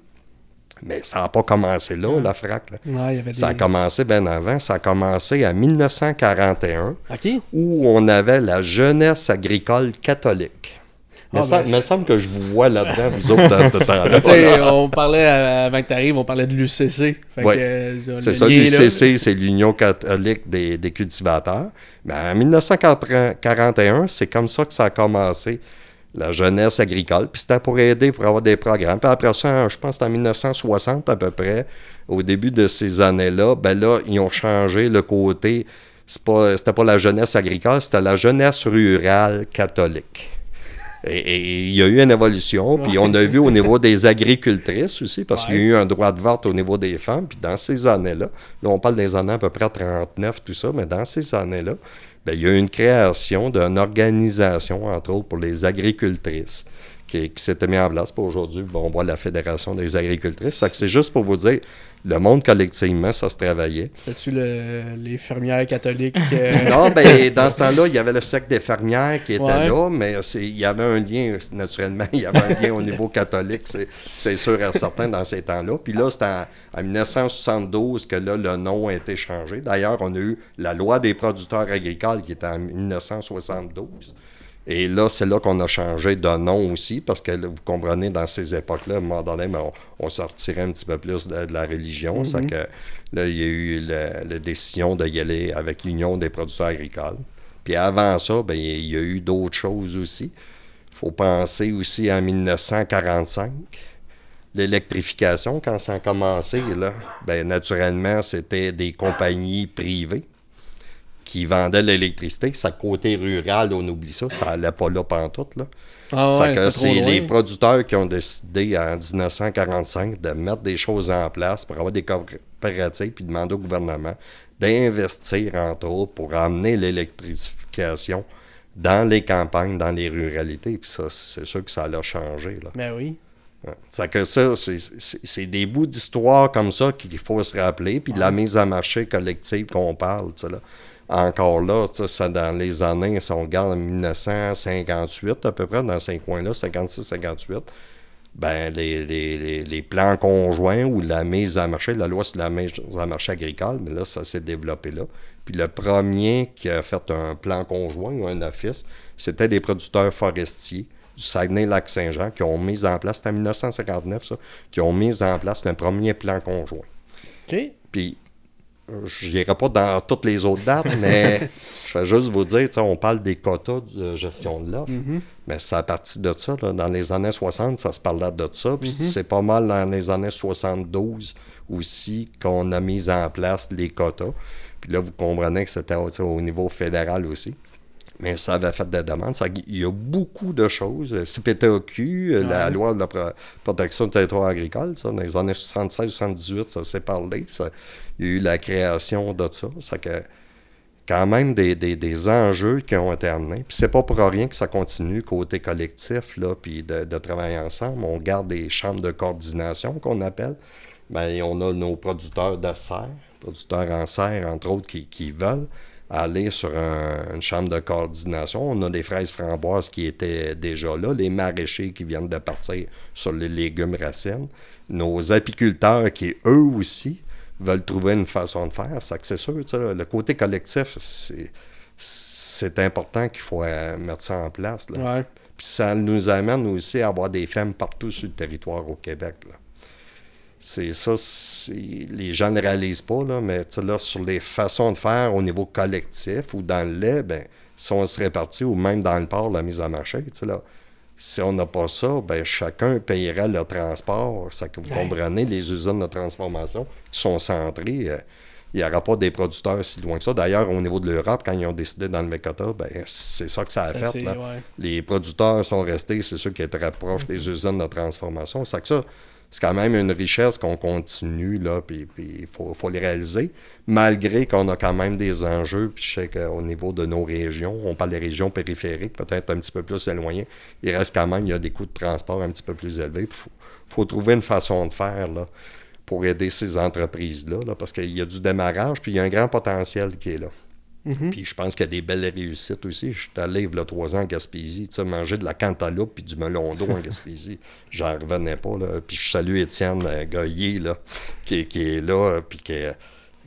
Mais ça n'a pas commencé là, la FRAC. Là. Ouais, il y avait Ça a commencé bien avant. Ça a commencé en 1941, OK. où on avait la jeunesse agricole catholique. Mais ça, il me semble que je vous vois là-dedans, vous autres, dans ce temps-là. Tu sais, on parlait, avant que tu arrives, on parlait de l'UCC. Oui, c'est ça, l'UCC, c'est l'Union catholique des cultivateurs. Mais en 1941, c'est comme ça que ça a commencé, la jeunesse agricole. Puis c'était pour aider, pour avoir des programmes. Puis après ça, je pense que c'était en 1960 à peu près, au début de ces années-là, ben là, ils ont changé le côté. C'était pas la jeunesse agricole, c'était la jeunesse rurale catholique. Et il y a eu une évolution, puis on a vu au niveau des agricultrices aussi, parce qu'il y a eu un droit de vote au niveau des femmes, puis dans ces années-là, là on parle des années à peu près 39, tout ça, mais dans ces années-là, bien, il y a eu une création d'une organisation, entre autres, pour les agricultrices, qui s'était mis en place. Pour aujourd'hui, bon, on voit la Fédération des agricultrices. C'est juste pour vous dire, le monde collectivement, ça se travaillait. C'était-tu les fermières catholiques? Non, bien, dans ce temps-là, il y avait le cercle des fermières qui était là, mais il y avait un lien, naturellement, il y avait un lien au niveau catholique, c'est sûr et certain, dans ces temps-là. Puis là, c'était en 1972 que là, le nom a été changé. D'ailleurs, on a eu la loi des producteurs agricoles qui était en 1972. Et là, c'est là qu'on a changé de nom aussi, parce que là, vous comprenez, dans ces époques-là, à un moment donné, on sortirait un petit peu plus de la religion. C'est que là, il y a eu la décision d'y aller avec l'Union des producteurs agricoles. Puis avant ça, bien, il y a eu d'autres choses aussi. Il faut penser aussi en 1945, l'électrification, quand ça a commencé, là, bien, naturellement, c'était des compagnies privées qui vendaient l'électricité. Ça, côté rural, on oublie ça, ça n'allait pas là pantoute, là. C'est les producteurs qui ont décidé en 1945 de mettre des choses en place pour avoir des coopératives puis demander au gouvernement d'investir, entre autres, pour amener l'électrification dans les campagnes, dans les ruralités. Puis ça, c'est sûr que ça l'a changé, là. Ben oui. Ça, c'est des bouts d'histoire comme ça qu'il faut se rappeler, puis de la mise en marché collective qu'on parle, tu sais, là. Encore là, ça, dans les années, si on regarde en 1958, à peu près, dans ces coins-là, 56-58, ben, les plans conjoints ou la mise en marché, la loi sur la mise en marché agricole, mais là, ça s'est développé là. Puis le premier qui a fait un plan conjoint ou un office, c'était des producteurs forestiers du Saguenay-Lac-Saint-Jean qui ont mis en place, c'était en 1959, ça, qui ont mis en place le premier plan conjoint. OK. Puis, je n'irai pas dans toutes les autres dates, mais je vais juste vous dire, on parle des quotas de gestion de l'offre, mais c'est à partir de ça, là, dans les années 60, ça se parlait de ça, puis c'est pas mal dans les années 72 aussi qu'on a mis en place les quotas. Puis là, vous comprenez que c'était au niveau fédéral aussi. Mais ça avait fait des demandes. Il y a beaucoup de choses. CPTAQ, la loi de la protection du territoire agricole, ça, dans les années 76-78, ça s'est parlé. Il y a eu la création de ça. Ça que quand même des enjeux qui ont été amenés. Puis c'est pas pour rien que ça continue côté collectif, là, puis de travailler ensemble. On garde des chambres de coordination qu'on appelle. Bien, on a nos producteurs de serre, producteurs en serre, entre autres, qui veulent aller sur une chambre de coordination. On a des fraises framboises qui étaient déjà là, les maraîchers qui viennent de partir sur les légumes racines, nos apiculteurs qui, eux aussi, veulent trouver une façon de faire. C'est sûr, le côté collectif, c'est important qu'il faut mettre ça en place. Là. Ouais. Puis ça nous amène aussi à avoir des fermes partout sur le territoire au Québec, là. C'est ça, les gens ne réalisent pas, là, mais là, sur les façons de faire au niveau collectif ou dans le lait, ben, si on se répartit, ou même dans le port, la mise en marché, là, si on n'a pas ça, ben, chacun payerait le transport. Ça que vous comprenez, les usines de transformation qui sont centrées, il n'y aura pas des producteurs si loin que ça. D'ailleurs, au niveau de l'Europe, quand ils ont décidé d'enlever quota, ben, c'est ça que ça a fait. Là. Ouais. Les producteurs sont restés, c'est ceux qui étaient très proches des usines de transformation. C'est que ça, c'est quand même une richesse qu'on continue, là, puis il faut les réaliser, malgré qu'on a quand même des enjeux, puis je sais qu'au niveau de nos régions, on parle des régions périphériques, peut-être un petit peu plus éloignées, il reste quand même, il y a des coûts de transport un petit peu plus élevés, il faut trouver une façon de faire, là, pour aider ces entreprises-là, là, parce qu'il y a du démarrage, puis il y a un grand potentiel qui est là. Puis je pense qu'il y a des belles réussites aussi. Je suis allé, il y a 3 ans, en Gaspésie, manger de la cantaloupe puis du melon d'eau en Gaspésie. J'en revenais pas, là. Puis je salue Étienne Goyer, là, qui est là, puis qui...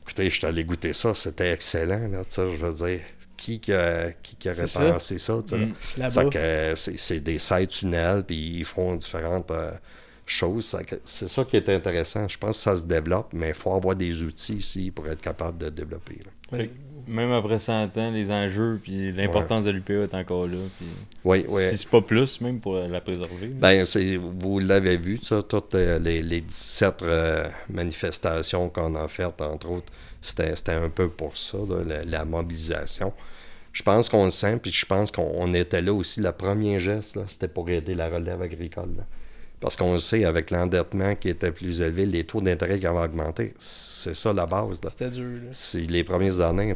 Écoutez, je suis allé goûter ça, c'était excellent, là, je veux dire. Qui aurait pensé ça, c'est des sites tunnels, puis ils font différentes choses. C'est ça qui est intéressant. Je pense que ça se développe, mais il faut avoir des outils ici pour être capable de développer. Là. Même après 100 ans, les enjeux puis l'importance de l'UPA est encore là. Puis oui. Si c'est pas plus, même pour la préserver. Ben, vous l'avez vu, ça, toutes les 17 manifestations qu'on a faites, entre autres, c'était un peu pour ça, là, la mobilisation. Je pense qu'on le sent, puis je pense qu'on était là aussi. Le premier geste, là, c'était pour aider la relève agricole. Là. Parce qu'on le sait, avec l'endettement qui était plus élevé, les taux d'intérêt qui avaient augmenté, c'est ça la base. Là. C'était dur. Là. C'est les premières années.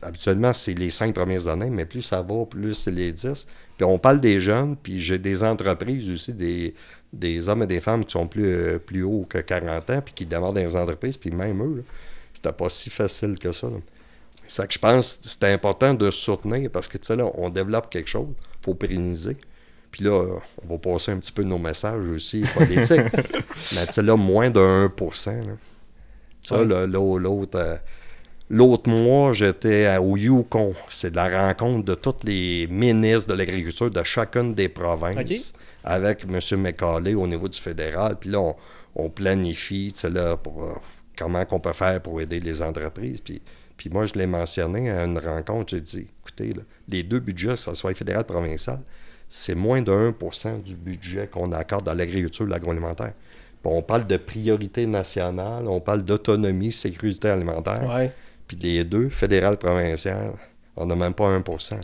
Habituellement, c'est les 5 premières années, mais plus ça va, plus c'est les 10. Puis on parle des jeunes, puis j'ai des entreprises aussi, des hommes et des femmes qui sont plus hauts que 40 ans, puis qui démarrent dans les entreprises, puis même eux, là, c'était pas si facile que ça. Là. C'est ça que je pense que c'était important de soutenir, parce que là, on développe quelque chose, il faut pérenniser. Puis là, on va passer un petit peu nos messages aussi politiques. Mais là, moins de 1%. Là. Ça, là, l'autre mois, j'étais au Yukon. C'est de la rencontre de tous les ministres de l'agriculture de chacune des provinces avec M. McCauley au niveau du fédéral. Puis là, on planifie là, pour comment on peut faire pour aider les entreprises. Puis moi, je l'ai mentionné à une rencontre. J'ai dit, écoutez, là, les 2 budgets, que ce soit fédéral et provincial, c'est moins de 1% du budget qu'on accorde à l'agriculture et l'agroalimentaire. Puis on parle de priorité nationale, on parle d'autonomie, sécurité alimentaire. Ouais. Puis les 2, fédéral, provincial, on n'a même pas 1%. Là.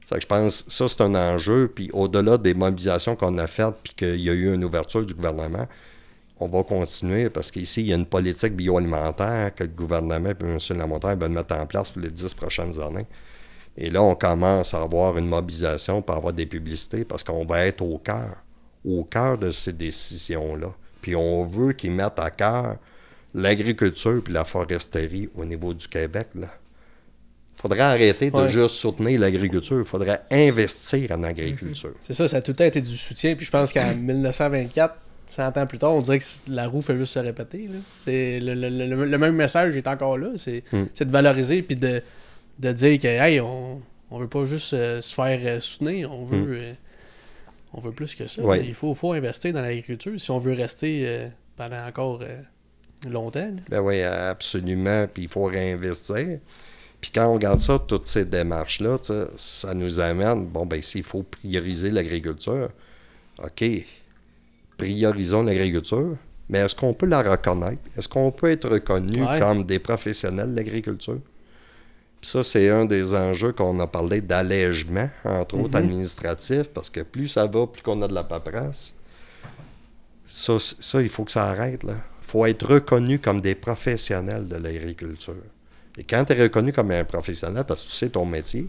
Ça, je pense, ça, c'est un enjeu. Puis au-delà des mobilisations qu'on a faites, puis qu'il y a eu une ouverture du gouvernement, on va continuer parce qu'ici, il y a une politique bioalimentaire que le gouvernement et M. Lamontagne veulent mettre en place pour les 10 prochaines années. Et là, on commence à avoir une mobilisation pour avoir des publicités parce qu'on va être au cœur de ces décisions-là. Puis on veut qu'ils mettent à cœur l'agriculture puis la foresterie au niveau du Québec. Il faudrait arrêter de juste soutenir l'agriculture. Il faudrait investir en agriculture. C'est ça, ça a tout le temps été du soutien. Puis je pense qu'en 1924, 100 ans plus tard, on dirait que la roue fait juste se répéter. Là. C'est le même message est encore là. C'est de valoriser puis de dire que hey, on veut pas juste se faire soutenir, on veut plus que ça. Ouais. Il faut investir dans l'agriculture si on veut rester pendant encore longtemps. Là. Ben oui, absolument. Puis il faut réinvestir. Puis quand on regarde ça, toutes ces démarches-là, ça nous amène, s'il faut prioriser l'agriculture, OK, priorisons l'agriculture, mais est-ce qu'on peut la reconnaître? Est-ce qu'on peut être reconnu comme des professionnels de l'agriculture? Ça, c'est un des enjeux qu'on a parlé d'allègement, entre autres administratif, parce que plus ça va, plus qu'on a de la paperasse. Ça, il faut que ça arrête. Il faut être reconnu comme des professionnels de l'agriculture. Et quand tu es reconnu comme un professionnel, parce que tu sais ton métier,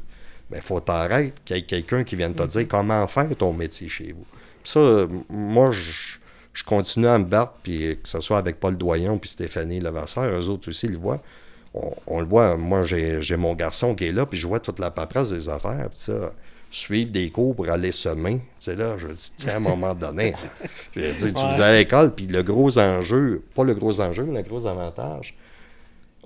il faut t'arrêter qu'il y ait quelqu'un qui vienne te dire comment faire ton métier chez vous. Puis ça, moi, je continue à me battre, puis que ce soit avec Paul Doyon puis Stéphanie Levasseur, eux autres aussi le voient. On le voit, moi j'ai mon garçon qui est là, puis je vois toute la paperasse des affaires, puis ça, suivre des cours pour aller semer, là, je me dis, tiens, à un moment donné, je veux dire, tu vas à l'école, puis le gros enjeu, pas le gros enjeu, mais le gros avantage,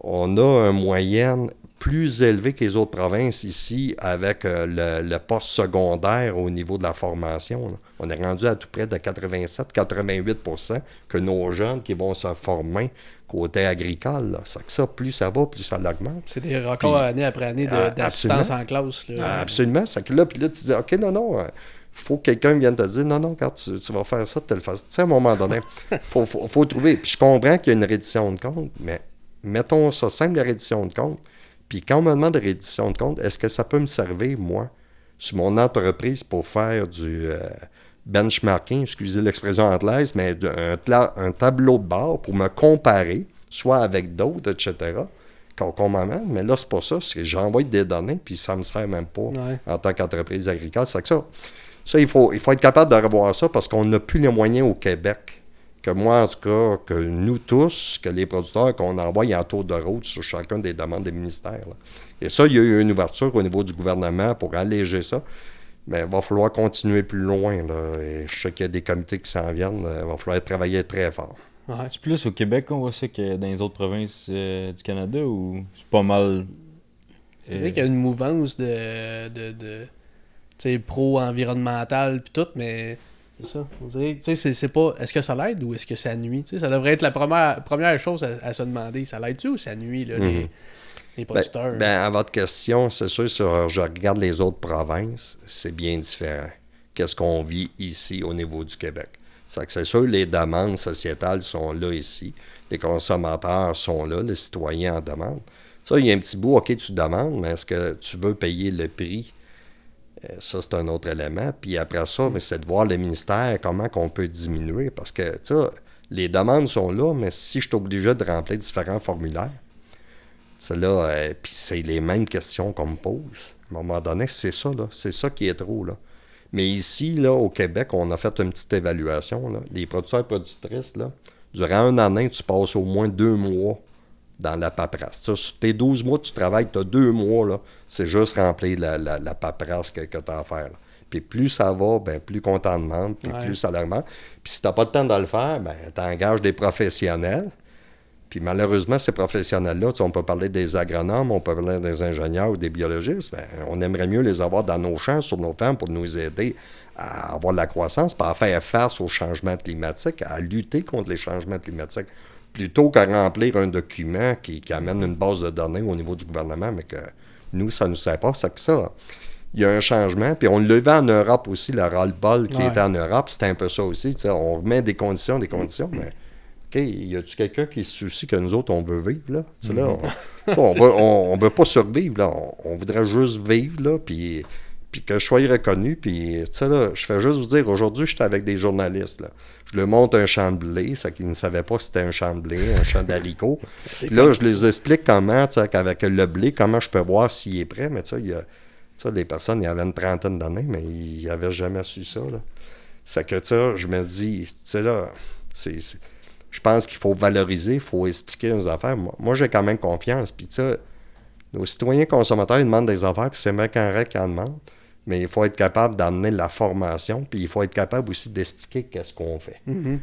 on a une moyenne plus élevée que les autres provinces ici avec le post-secondaire au niveau de la formation. Là. On est rendu à tout près de 87-88% que nos jeunes qui vont se former côté agricole. Là. Ça, plus ça va, plus ça l'augmente. C'est des records année après année d'assistance en classe. Là. Absolument. C'est que là, puis là, tu dis, OK, non, faut que quelqu'un vienne te dire, non, quand tu vas faire ça de telle façon. Tu sais, à un moment donné, faut trouver. Puis je comprends qu'il y a une reddition de compte, mais mettons ça simple, la reddition de compte. Puis quand on me demande de reddition de compte, est-ce que ça peut me servir, moi, sur mon entreprise pour faire du benchmarking, excusez l'expression anglaise, mais un tableau de bord pour me comparer, soit avec d'autres, etc., qu'on m'amène. Mais là, c'est pas ça. C'est que j'envoie des données, puis ça me sert même pas en tant qu'entreprise agricole. C'est que ça, il faut être capable de revoir ça parce qu'on n'a plus les moyens au Québec que moi, en tout cas, que nous tous, que les producteurs, qu'on envoie en tour de route sur chacun des demandes des ministères. Là. Et ça, il y a eu une ouverture au niveau du gouvernement pour alléger ça. Mais il va falloir continuer plus loin. Là. Et je sais qu'il y a des comités qui s'en viennent. Il va falloir travailler très fort. Ouais. C'est plus au Québec qu'on voit ça que dans les autres provinces du Canada ou c'est pas mal. Je dirais qu'il y a une mouvance de pro-environnemental puis tout, mais c'est ça. On dirait, c'est pas. Est-ce que ça l'aide ou est-ce que ça nuit? T'sais, ça devrait être la première chose à se demander. Ça l'aide-tu ou ça nuit là, les producteurs? À votre question, c'est sûr, si je regarde les autres provinces, c'est bien différent. Qu'est-ce qu'on vit ici au niveau du Québec? C'est sûr, les demandes sociétales sont là ici. Les consommateurs sont là, les citoyens en demandent. Ça, il y a un petit bout, OK, tu demandes, mais est-ce que tu veux payer le prix? Ça, c'est un autre élément. Puis après ça, c'est de voir le ministère, comment qu'on peut diminuer. Parce que, tu sais, les demandes sont là, mais si je suis obligé de remplir différents formulaires, c'est là, puis c'est les mêmes questions qu'on me pose. À un moment donné, c'est ça, là. C'est ça qui est trop, là. Mais ici, là, au Québec, on a fait une petite évaluation, là. Les producteurs et productrices, là, durant une année, tu passes au moins 2 mois dans la paperasse. Ça, sur tes 12 mois, tu travailles, tu as 2 mois, là, c'est juste remplir la paperasse que tu as à faire. Là. Puis plus ça va, ben plus qu'on t'en demande, puis plus ça l'augmente. Puis si tu n'as pas de temps de le faire, ben tu engages des professionnels. Puis malheureusement, ces professionnels-là, on peut parler des agronomes, on peut parler des ingénieurs ou des biologistes, ben, on aimerait mieux les avoir dans nos champs, sur nos fermes, pour nous aider à avoir de la croissance, puis à faire face aux changements climatiques, à lutter contre les changements climatiques, plutôt qu'à remplir un document qui amène une base de données au niveau du gouvernement, mais que nous, ça ne nous sert pas. C'est que ça, il y a un changement, puis on le levait en Europe aussi, le ras-le-bol qui était en Europe, c'était un peu ça aussi, on remet des conditions, mais... OK, y a-tu quelqu'un qui se soucie que nous autres, on veut vivre, là? Là on veut pas survivre, là. On voudrait juste vivre, là, puis que je sois reconnu, puis, tu sais, là, je fais juste vous dire, aujourd'hui, j'étais avec des journalistes, là. Je leur montre un champ de blé, ça qu'ils ne savaient pas que c'était un champ de blé, un champ d'haricots. Puis là, je les explique comment, tu sais, qu'avec le blé, comment je peux voir s'il est prêt, mais tu sais, les personnes, il y avait une trentaine d'années, mais ils n'avaient jamais su ça, là. C'est que, tu sais, je me dis, tu sais, là, je pense qu'il faut valoriser, il faut expliquer nos affaires. Moi, j'ai quand même confiance. Puis, tu sais, nos citoyens consommateurs, ils demandent des affaires, puis c'est bien correct qu'ils en demandent. Mais il faut être capable d'amener de la formation, puis il faut être capable aussi d'expliquer qu'est-ce qu'on fait. Tu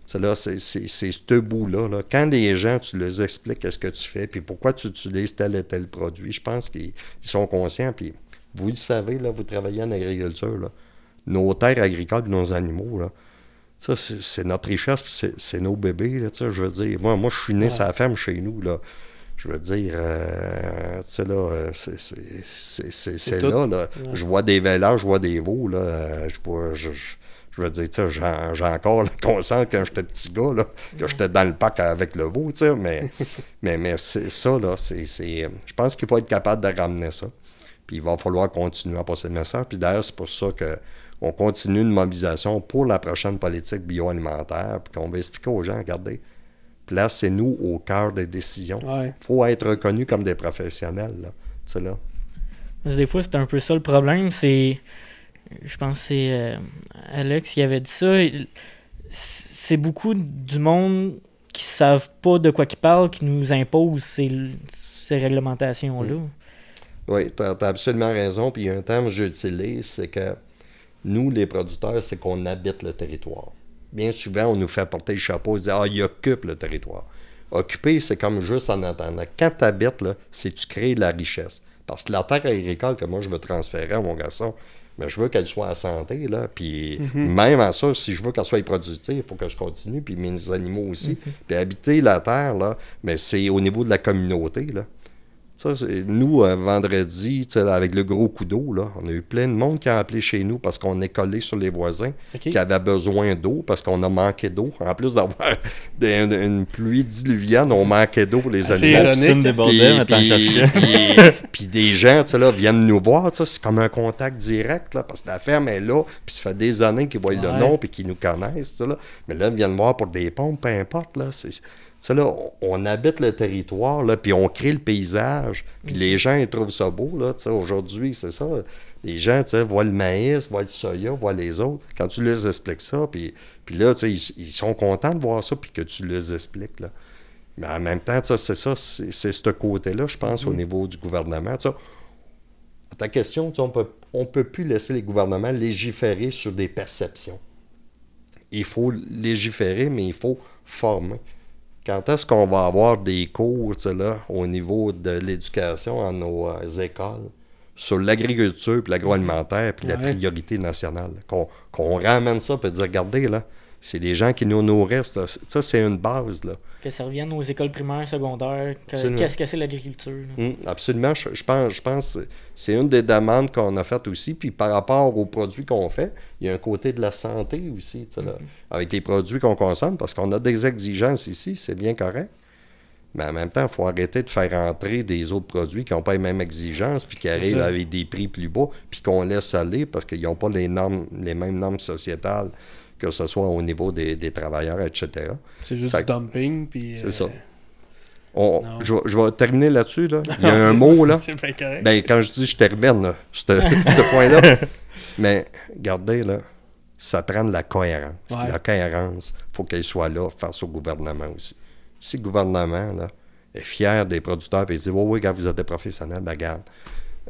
sais, là, c'est ce bout-là. Là. Quand les gens, tu les expliques qu'est-ce que tu fais, puis pourquoi tu utilises tel et tel produit, je pense qu'ils sont conscients. Puis, vous le savez, là, vous travaillez en agriculture, là. Nos terres agricoles, nos animaux, là. Ça, c'est notre richesse, puis c'est nos bébés, là, tu sais, je veux dire. Moi, je suis né sur la ferme chez nous, là. Je veux dire, tu sais, là, c'est là, là. Ouais. Je vois des vélins, je vois des veaux, là. Je veux dire, tu sais, j'ai encore conscience quand j'étais petit gars, là, que j'étais dans le parc avec le veau, tu sais, mais c'est ça, là, je pense qu'il faut être capable de ramener ça. Puis il va falloir continuer à passer le message. Puis d'ailleurs, c'est pour ça que on continue une mobilisation pour la prochaine politique bioalimentaire, puis qu'on va expliquer aux gens, regardez, placez-nous au cœur des décisions. Il faut être reconnus comme des professionnels, là. Tu sais, là. Des fois, c'est un peu ça le problème, je pense que c'est Alex qui avait dit ça, c'est beaucoup du monde qui savent pas de quoi ils parlent, qui nous imposent ces réglementations-là. Oui, tu as absolument raison, puis il y a un terme que j'utilise, c'est que nous, les producteurs, c'est qu'on habite le territoire. Bien souvent, on nous fait porter le chapeau et dire « Ah, il occupe le territoire ». Occuper, c'est comme juste en attendant. Quand tu habites, là, c'est que tu crées de la richesse. Parce que la terre agricole que moi, je veux transférer à mon garçon, mais je veux qu'elle soit en santé, là. Puis même à ça, si je veux qu'elle soit productive, il faut que je continue, puis mes animaux aussi. Puis habiter la terre, là, mais c'est au niveau de la communauté, là. Ça, nous, vendredi, avec le gros coup d'eau, là, on a eu plein de monde qui a appelé chez nous parce qu'on est collé sur les voisins qui avaient besoin d'eau parce qu'on a manqué d'eau. En plus d'avoir une pluie diluvienne, on manquait d'eau pour les animaux. Puis des gens là, viennent nous voir. C'est comme un contact direct là, parce que la ferme est là, puis ça fait des années qu'ils voient le nom et qu'ils nous connaissent. Là. Mais là, ils viennent voir pour des pompes, peu importe. Là, là, on habite le territoire, là, puis on crée le paysage, puis les gens ils trouvent ça beau. Là, aujourd'hui, c'est ça. Les gens, tu sais, voient le maïs, voient le soya, voient les autres. Quand tu leur expliques ça, puis là, tu sais, ils sont contents de voir ça, puis que tu leur expliques, là. Mais en même temps, c'est ce côté-là, je pense, au niveau du gouvernement. Tu sais, à ta question, tu sais, on peut plus laisser les gouvernements légiférer sur des perceptions. Il faut légiférer, mais il faut former. Quand est-ce qu'on va avoir des cours, tu sais, là, au niveau de l'éducation dans nos écoles, sur l'agriculture, puis l'agroalimentaire, puis la priorité nationale? Qu'on ramène ça, puis dire, regardez, là, c'est les gens qui nous nourrissent. Là. Ça, c'est une base, là. Que ça revienne aux écoles primaires, secondaires. Qu'est-ce que c'est l'agriculture? Absolument. Je pense que c'est une des demandes qu'on a faites aussi. Puis par rapport aux produits qu'on fait, il y a un côté de la santé aussi, là, avec les produits qu'on consomme, parce qu'on a des exigences ici, c'est bien correct. Mais en même temps, il faut arrêter de faire entrer des autres produits qui n'ont pas les mêmes exigences, puis qui arrivent avec des prix plus bas, puis qu'on laisse aller parce qu'ils n'ont pas les mêmes normes sociétales, que ce soit au niveau des travailleurs, etc. C'est juste du dumping, puis... C'est ça. Je vais terminer là-dessus, là. Il y a un mot, là. C'est bien correct. Ben, quand je dis je termine, là, ce point-là. Mais, regardez, là, ça prend de la cohérence. Ouais. La cohérence, il faut qu'elle soit là face au gouvernement aussi. Si le gouvernement, là, est fier des producteurs et dit « Oui, quand vous êtes des professionnels, ben, regarde. »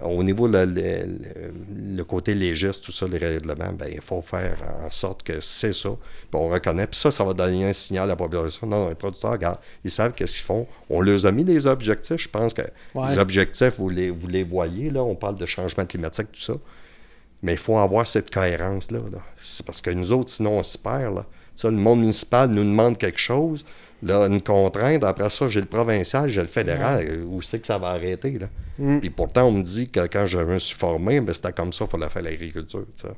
Au niveau le côté légiste, tout ça, les règlements, ben, il faut faire en sorte que c'est ça. Puis on reconnaît. Puis ça va donner un signal à la population. Non, les producteurs, regarde, ils savent qu'est-ce qu'ils font. On leur a mis des objectifs. Je pense que les objectifs, vous les voyez, là. On parle de changement climatique, tout ça. Mais il faut avoir cette cohérence-là. Là. C'est parce que nous autres, sinon, on s'y perd. Là. Ça, le monde municipal nous demande quelque chose. Là, une contrainte, après ça, j'ai le provincial, j'ai le fédéral, où c'est que ça va arrêter, là? Puis pourtant, on me dit que quand je me suis formé, ben, c'était comme ça qu'il fallait faire l'agriculture, tu sais.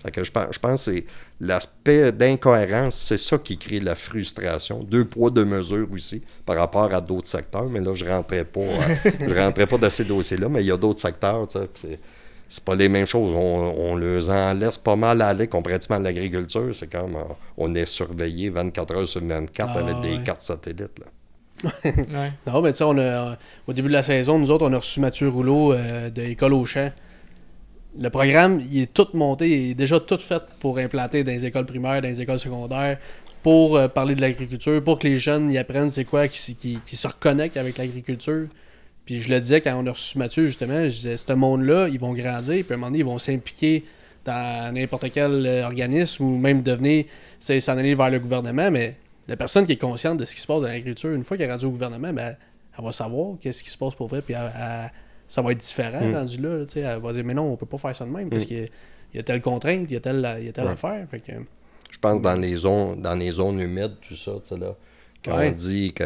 Fait que je pense que c'est l'aspect d'incohérence, c'est ça qui crée la frustration. 2 poids, 2 mesures aussi, par rapport à d'autres secteurs, mais là, je rentrais pas dans ces dossiers-là, mais il y a d'autres secteurs, tu sais, c'est pas les mêmes choses. On leur en laisse pas mal aller comparativement à l'agriculture. C'est comme on est surveillé 24 heures sur 24 avec des cartes satellites. Là. Non, mais tu sais, au début de la saison, nous autres, on a reçu Mathieu Rouleau de École au Champ. Le programme, il est tout monté, il est déjà tout fait pour implanter dans les écoles primaires, dans les écoles secondaires, pour parler de l'agriculture, pour que les jeunes y apprennent c'est quoi, qui se reconnectent avec l'agriculture. Puis je le disais quand on a reçu Mathieu, justement, je disais, ce monde-là, ils vont grandir, puis à un moment donné, ils vont s'impliquer dans n'importe quel organisme ou même devenir, s'en aller vers le gouvernement, mais la personne qui est consciente de ce qui se passe dans l'agriculture, une fois qu'elle est rendue au gouvernement, ben, elle va savoir qu'est-ce qui se passe pour vrai, puis ça va être différent rendu là, tu sais, elle va dire, mais non, on peut pas faire ça de même, parce qu'il y a telle contrainte, il y a telle affaire, fait que... Je pense dans les zones humides, tout ça, tu sais, là, quand on dit que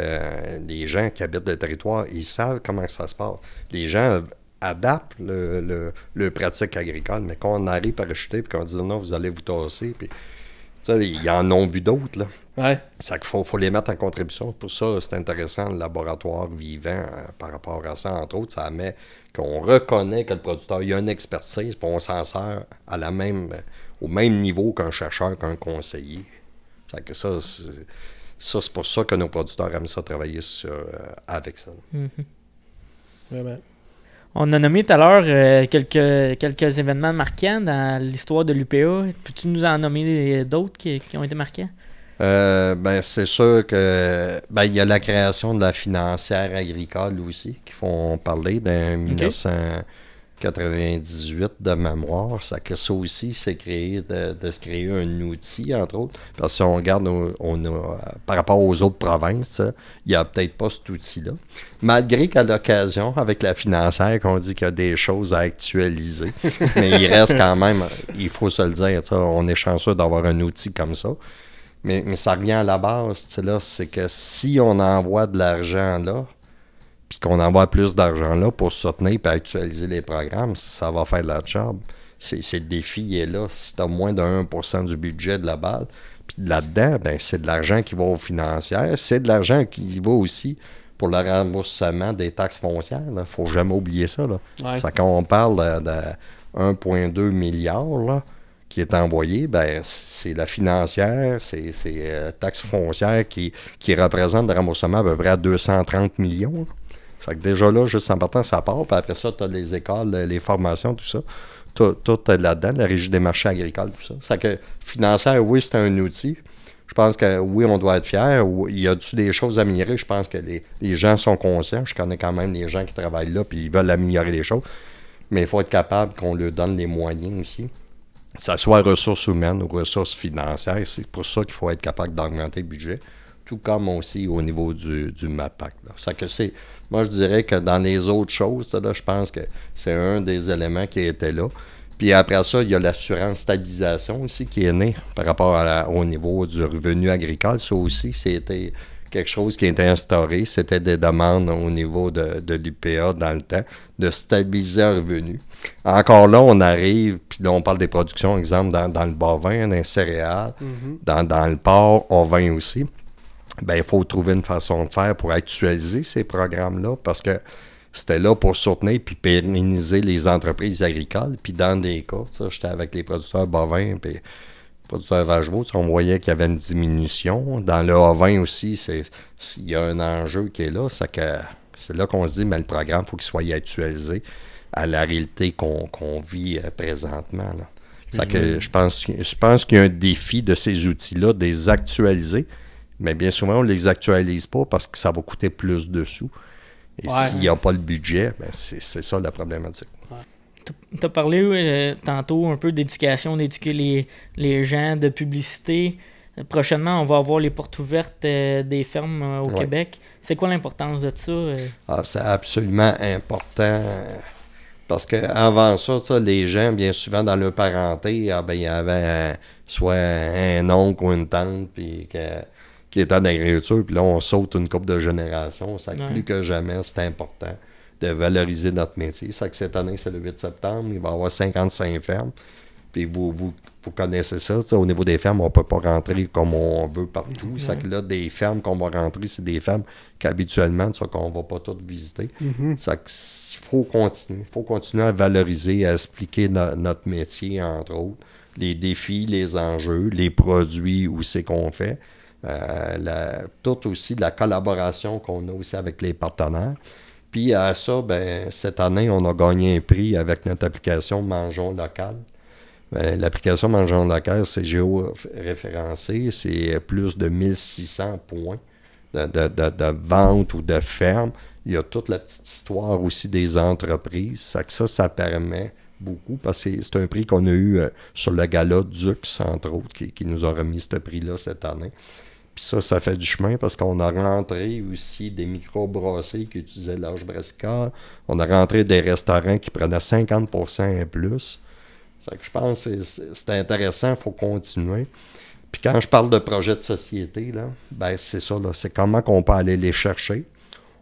les gens qui habitent le territoire, ils savent comment ça se passe. Les gens adaptent le pratique agricole, mais quand on arrive par acheter et qu'on dit non, vous allez vous tasser, puis ils en ont vu d'autres. Là. Ouais. Ça qu'il faut les mettre en contribution. Pour ça, c'est intéressant, le laboratoire vivant par rapport à ça, entre autres, ça met qu'on reconnaît que le producteur il a une expertise, puis on s'en sert au même niveau qu'un chercheur, qu'un conseiller. Ça que ça, c'est pour ça que nos producteurs aiment ça travailler avec ça. Vraiment. On a nommé tout à l'heure quelques événements marquants dans l'histoire de l'UPA. Peux-tu nous en nommer d'autres qui ont été marquants? C'est sûr que il y a la création de la financière agricole aussi, qui font parler d'un 1998 de mémoire. Ça aussi, c'est de se créer un outil, entre autres. Parce que si on regarde par rapport aux autres provinces, il n'y a peut-être pas cet outil-là. Malgré qu'à l'occasion, avec la financière, qu'on dit qu'il y a des choses à actualiser. Mais il reste quand même, il faut se le dire, on est chanceux d'avoir un outil comme ça. Mais ça revient à la base, là, c'est que si on envoie de l'argent là, puis qu'on envoie plus d'argent là pour soutenir et actualiser les programmes, ça va faire de la job. C'est le défi, il est là. Si tu as moins de 1% du budget de la balle, puis là-dedans, c'est de l'argent qui va aux financières, c'est de l'argent qui va aussi pour le remboursement des taxes foncières. Il ne faut jamais oublier ça. Là. Ouais. Ça, quand on parle de 1,2 milliard là, qui est envoyé, c'est la financière, c'est taxes foncières qui représentent le remboursement à peu près à 230 millions. Là. Ça fait que déjà là, juste en partant, ça part. Puis après ça, tu as les écoles, les formations, tout ça. tout est là-dedans, la régie des marchés agricoles, tout ça. C'est que financière, oui, c'est un outil. Je pense que oui, on doit être fier. Il y a-tu des choses à améliorer? Je pense que les gens sont conscients. Je connais quand même les gens qui travaillent là puis ils veulent améliorer les choses. Mais il faut être capable qu'on leur donne les moyens aussi. Que ce soit ressources humaines ou ressources financières. C'est pour ça qu'il faut être capable d'augmenter le budget. Tout comme aussi au niveau du MAPAC. Moi, je dirais que dans les autres choses, là, je pense que c'est un des éléments qui était là. Puis après ça, il y a l'assurance stabilisation aussi qui est née par rapport au niveau du revenu agricole. Ça aussi, c'était quelque chose qui a été instauré. C'était des demandes au niveau de l'UPA dans le temps, de stabiliser un revenu. Encore là, on arrive, puis là, on parle des productions, exemple, dans le bovin, dans les céréales, dans le porc, au vin aussi. Bien, il faut trouver une façon de faire pour actualiser ces programmes-là parce que c'était là pour soutenir puis pérenniser les entreprises agricoles. Puis dans des cas, j'étais avec les producteurs bovins puis les producteurs vaches-veaux, on voyait qu'il y avait une diminution. Dans le ovin aussi, il y a un enjeu qui est là. C'est là qu'on se dit, mais le programme, il faut qu'il soit actualisé à la réalité qu'on vit présentement. Là. C'est que je pense qu'il y a un défi de ces outils-là, de les actualiser. Mais bien souvent, on ne les actualise pas parce que ça va coûter plus de sous. Et s'il n'y a pas le budget, ben c'est ça la problématique. Tu as parlé tantôt un peu d'éducation, d'éduquer les gens, de publicité. Prochainement, on va avoir les portes ouvertes des fermes au Québec. C'est quoi l'importance de ça? C'est absolument important. Parce qu'avant ça, les gens, bien souvent, dans leur parenté, il y avait soit un oncle ou une tante qui était en agriculture, puis là, on saute une couple de générations. Ça plus que jamais, c'est important de valoriser notre métier. Ça que cette année, c'est le 8 septembre, il va y avoir 55 fermes. Puis vous connaissez ça, au niveau des fermes, on ne peut pas rentrer comme on veut partout. Ça que là, des fermes qu'on va rentrer, c'est des fermes qu'habituellement, qu'on ne va pas toutes visiter. Ça qu'il faut continuer. Il faut continuer à valoriser, à expliquer notre métier, entre autres, les défis, les enjeux, les produits, où c'est qu'on fait. Tout aussi de la collaboration qu'on a aussi avec les partenaires. Puis à ça, cette année, on a gagné un prix avec notre application Mangeons local. L'application Mangeons local, c'est géoréférencé, c'est plus de 1600 points de vente ou de ferme. Il y a toute la petite histoire aussi des entreprises. Ça permet beaucoup parce que c'est un prix qu'on a eu sur le gala Dux, entre autres, qui nous a remis ce prix-là cette année. Puis ça fait du chemin parce qu'on a rentré aussi des microbrasseries qui utilisaient l'âge brassicole. On a rentré des restaurants qui prenaient 50% et plus. C'est que je pense que c'est intéressant, il faut continuer. Puis quand je parle de projet de société, là, c'est ça, là, c'est comment qu'on peut aller les chercher.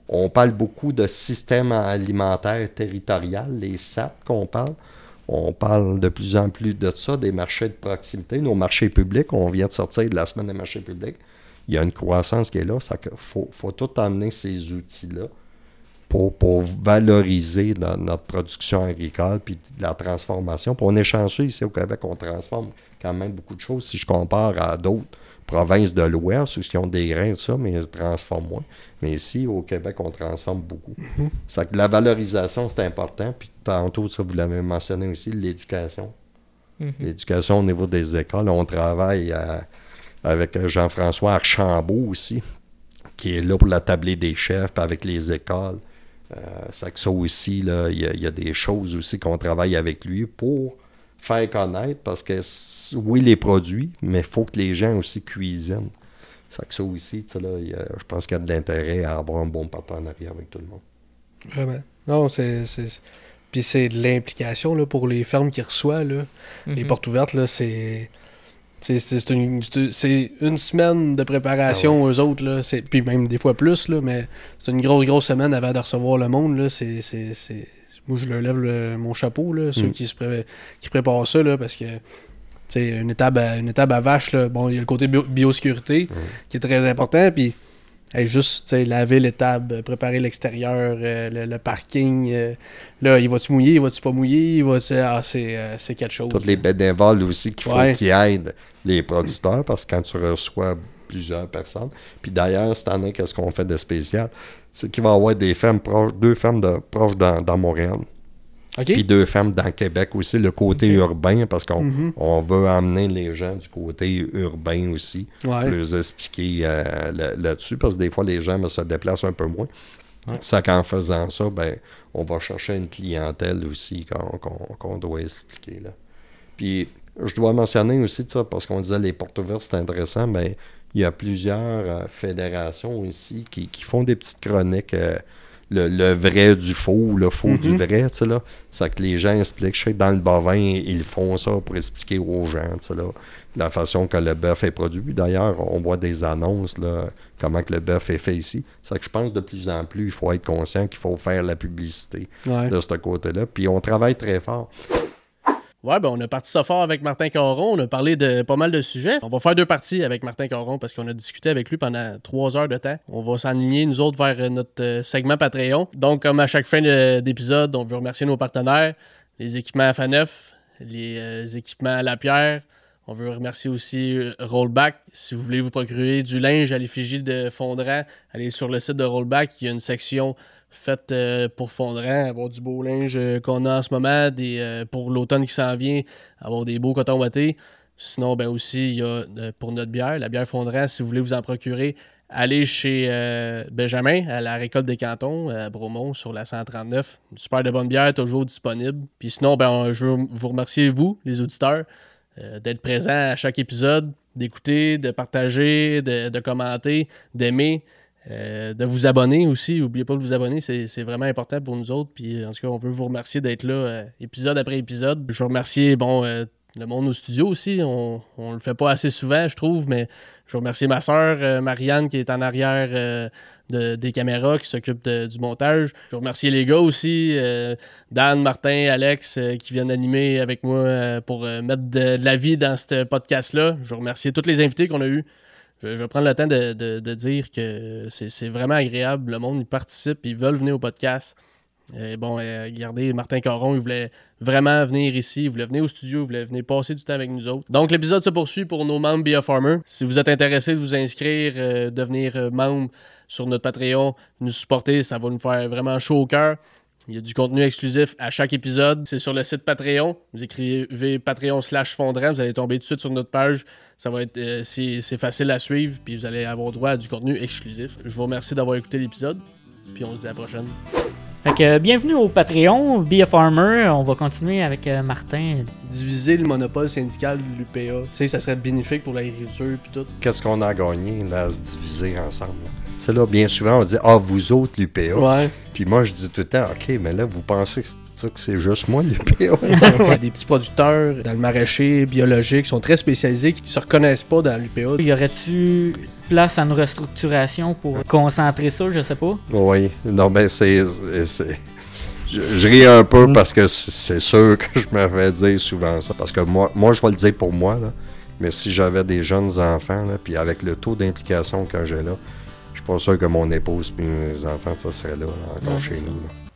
On parle beaucoup de système alimentaire territorial, les SAP qu'on parle. On parle de plus en plus de ça, des marchés de proximité, nos marchés publics. On vient de sortir de la semaine des marchés publics. Il y a une croissance qui est là. Il faut tout amener ces outils-là pour valoriser notre production agricole puis la transformation. Puis on est chanceux ici au Québec, on transforme quand même beaucoup de choses. Si je compare à d'autres provinces de l'Ouest, où ils ont des grains, tout ça, mais ils transforment moins. Mais ici, au Québec, on transforme beaucoup. C'est que la valorisation, c'est important. Puis tantôt, ça, vous l'avez mentionné aussi, l'éducation. L'éducation au niveau des écoles. On travaille avec Jean-François Archambault aussi, qui est là pour la tablée des chefs, puis avec les écoles. Ça aussi, là, il y a des choses aussi qu'on travaille avec lui pour faire connaître, parce que oui, les produits, mais il faut que les gens aussi cuisinent. Ça aussi, là, je pense qu'il y a de l'intérêt à avoir un bon partenariat avec tout le monde. Vraiment. Non, puis c'est de l'implication là, pour les fermes qui reçoivent. Là. Les portes ouvertes, là, c'est une semaine de préparation, eux autres. Là, puis même des fois plus, là, mais c'est une grosse semaine avant de recevoir le monde. Là, moi, je leur lève mon chapeau, là, ceux qui préparent ça, là, parce que une étape à vache, là, bon, il y a le côté biosécurité qui est très important, puis juste laver l'étable, préparer l'extérieur, le parking, là, il va-tu mouiller, il va-tu pas mouiller, c'est quelque chose. Toutes les bénévoles aussi qu'il faut qui aident les producteurs, parce que quand tu reçois plusieurs personnes, puis d'ailleurs, cette année, qu'est-ce qu'on fait de spécial? C'est qu'il va y avoir deux fermes proches dans Montréal. OK. Puis 2 fermes dans Québec aussi, le côté urbain, parce qu'on on veut amener les gens du côté urbain aussi, Ouais. leur expliquer là-dessus, parce que des fois, les gens se déplacent un peu moins. Ouais. Ça qu'en faisant ça, ben, on va chercher une clientèle aussi qu'on doit expliquer. Là. Puis, je dois mentionner aussi, ça, parce qu'on disait les portes ouvertes, c'est intéressant, mais il y a plusieurs fédérations ici qui font des petites chroniques, le vrai du faux ou le faux du vrai, tu sais, là. C'est que les gens expliquent, je sais que dans le bovin, ils font ça pour expliquer aux gens, tu sais, là, la façon que le bœuf est produit. D'ailleurs, on voit des annonces, là, comment que le bœuf est fait ici. C'est que je pense de plus en plus, il faut être conscient qu'il faut faire la publicité de ce côté-là. Puis on travaille très fort. Ouais, ben on a parti ça fort avec Martin Caron. On a parlé de pas mal de sujets. On va faire 2 parties avec Martin Caron parce qu'on a discuté avec lui pendant 3 heures de temps. On va s'aligner, nous autres, vers notre segment Patreon. Donc, comme à chaque fin d'épisode, on veut remercier nos partenaires, les équipements Faneuf, les équipements Lapierre. On veut remercier aussi Rollback. Si vous voulez vous procurer du linge à l'effigie de Fondrant, allez sur le site de Rollback. Il y a une section faite pour Fondrant, avoir du beau linge qu'on a en ce moment, pour l'automne qui s'en vient, avoir des beaux cotons wattés. Sinon, ben aussi, il y a pour notre bière, la bière Fondrant, si vous voulez vous en procurer, allez chez Benjamin, à la Récolte des Cantons, à Bromont, sur la 139. Une super de bonne bière, toujours disponible. Puis sinon, ben, je veux vous remercier, vous, les auditeurs, d'être présents à chaque épisode, d'écouter, de partager, de commenter, d'aimer. De vous abonner aussi. N'oubliez pas de vous abonner, c'est vraiment important pour nous autres. Puis en tout cas, on veut vous remercier d'être là épisode après épisode. Je veux remercier le monde au studio aussi. On le fait pas assez souvent, je trouve, mais je veux remercier ma soeur Marianne qui est en arrière des caméras, qui s'occupe du montage. Je veux remercier les gars aussi, Dan, Martin, Alex, qui viennent animer avec moi pour mettre de la vie dans ce podcast-là. Je veux remercier tous les invités qu'on a eus. Je vais prendre le temps de dire que c'est vraiment agréable. Le monde, ils participent, ils veulent venir au podcast. Regardez, Martin Caron, il voulait vraiment venir ici, il voulait venir au studio, il voulait venir passer du temps avec nous autres. Donc, l'épisode se poursuit pour nos membres Be a Farmer. Si vous êtes intéressé de vous inscrire, devenir membre sur notre Patreon, nous supporter, ça va nous faire vraiment chaud au cœur. Il y a du contenu exclusif à chaque épisode. C'est sur le site Patreon. Vous écrivez Patreon/Fondrant. Vous allez tomber tout de suite sur notre page. Ça va être c'est facile à suivre. Puis vous allez avoir droit à du contenu exclusif. Je vous remercie d'avoir écouté l'épisode. Puis on se dit à la prochaine. Fait que bienvenue au Patreon, Be a Farmer. On va continuer avec Martin. Diviser le monopole syndical de l'UPA, tu sais, ça serait bénéfique pour l'agriculture puis tout. Qu'est-ce qu'on a gagné là, à se diviser ensemble? Tu sais, là, bien souvent, on dit « Ah, vous autres, l'UPA. Ouais. » Puis moi, je dis tout le temps « OK, mais là, vous pensez que c'est juste moi, l'UPA? » Il y a des petits producteurs dans le maraîcher biologique qui sont très spécialisés, qui ne se reconnaissent pas dans l'UPA. Y aurait-tu place à une restructuration pour concentrer ça, je sais pas? Oui. Non, ben je ris un peu parce que c'est sûr que je me fais dire souvent ça. Parce que moi je vais le dire pour moi, là. Mais si j'avais des jeunes enfants, là, puis avec le taux d'implication que j'ai là, je suis pas sûr que mon épouse et mes enfants, ça serait là, encore chez nous. Là.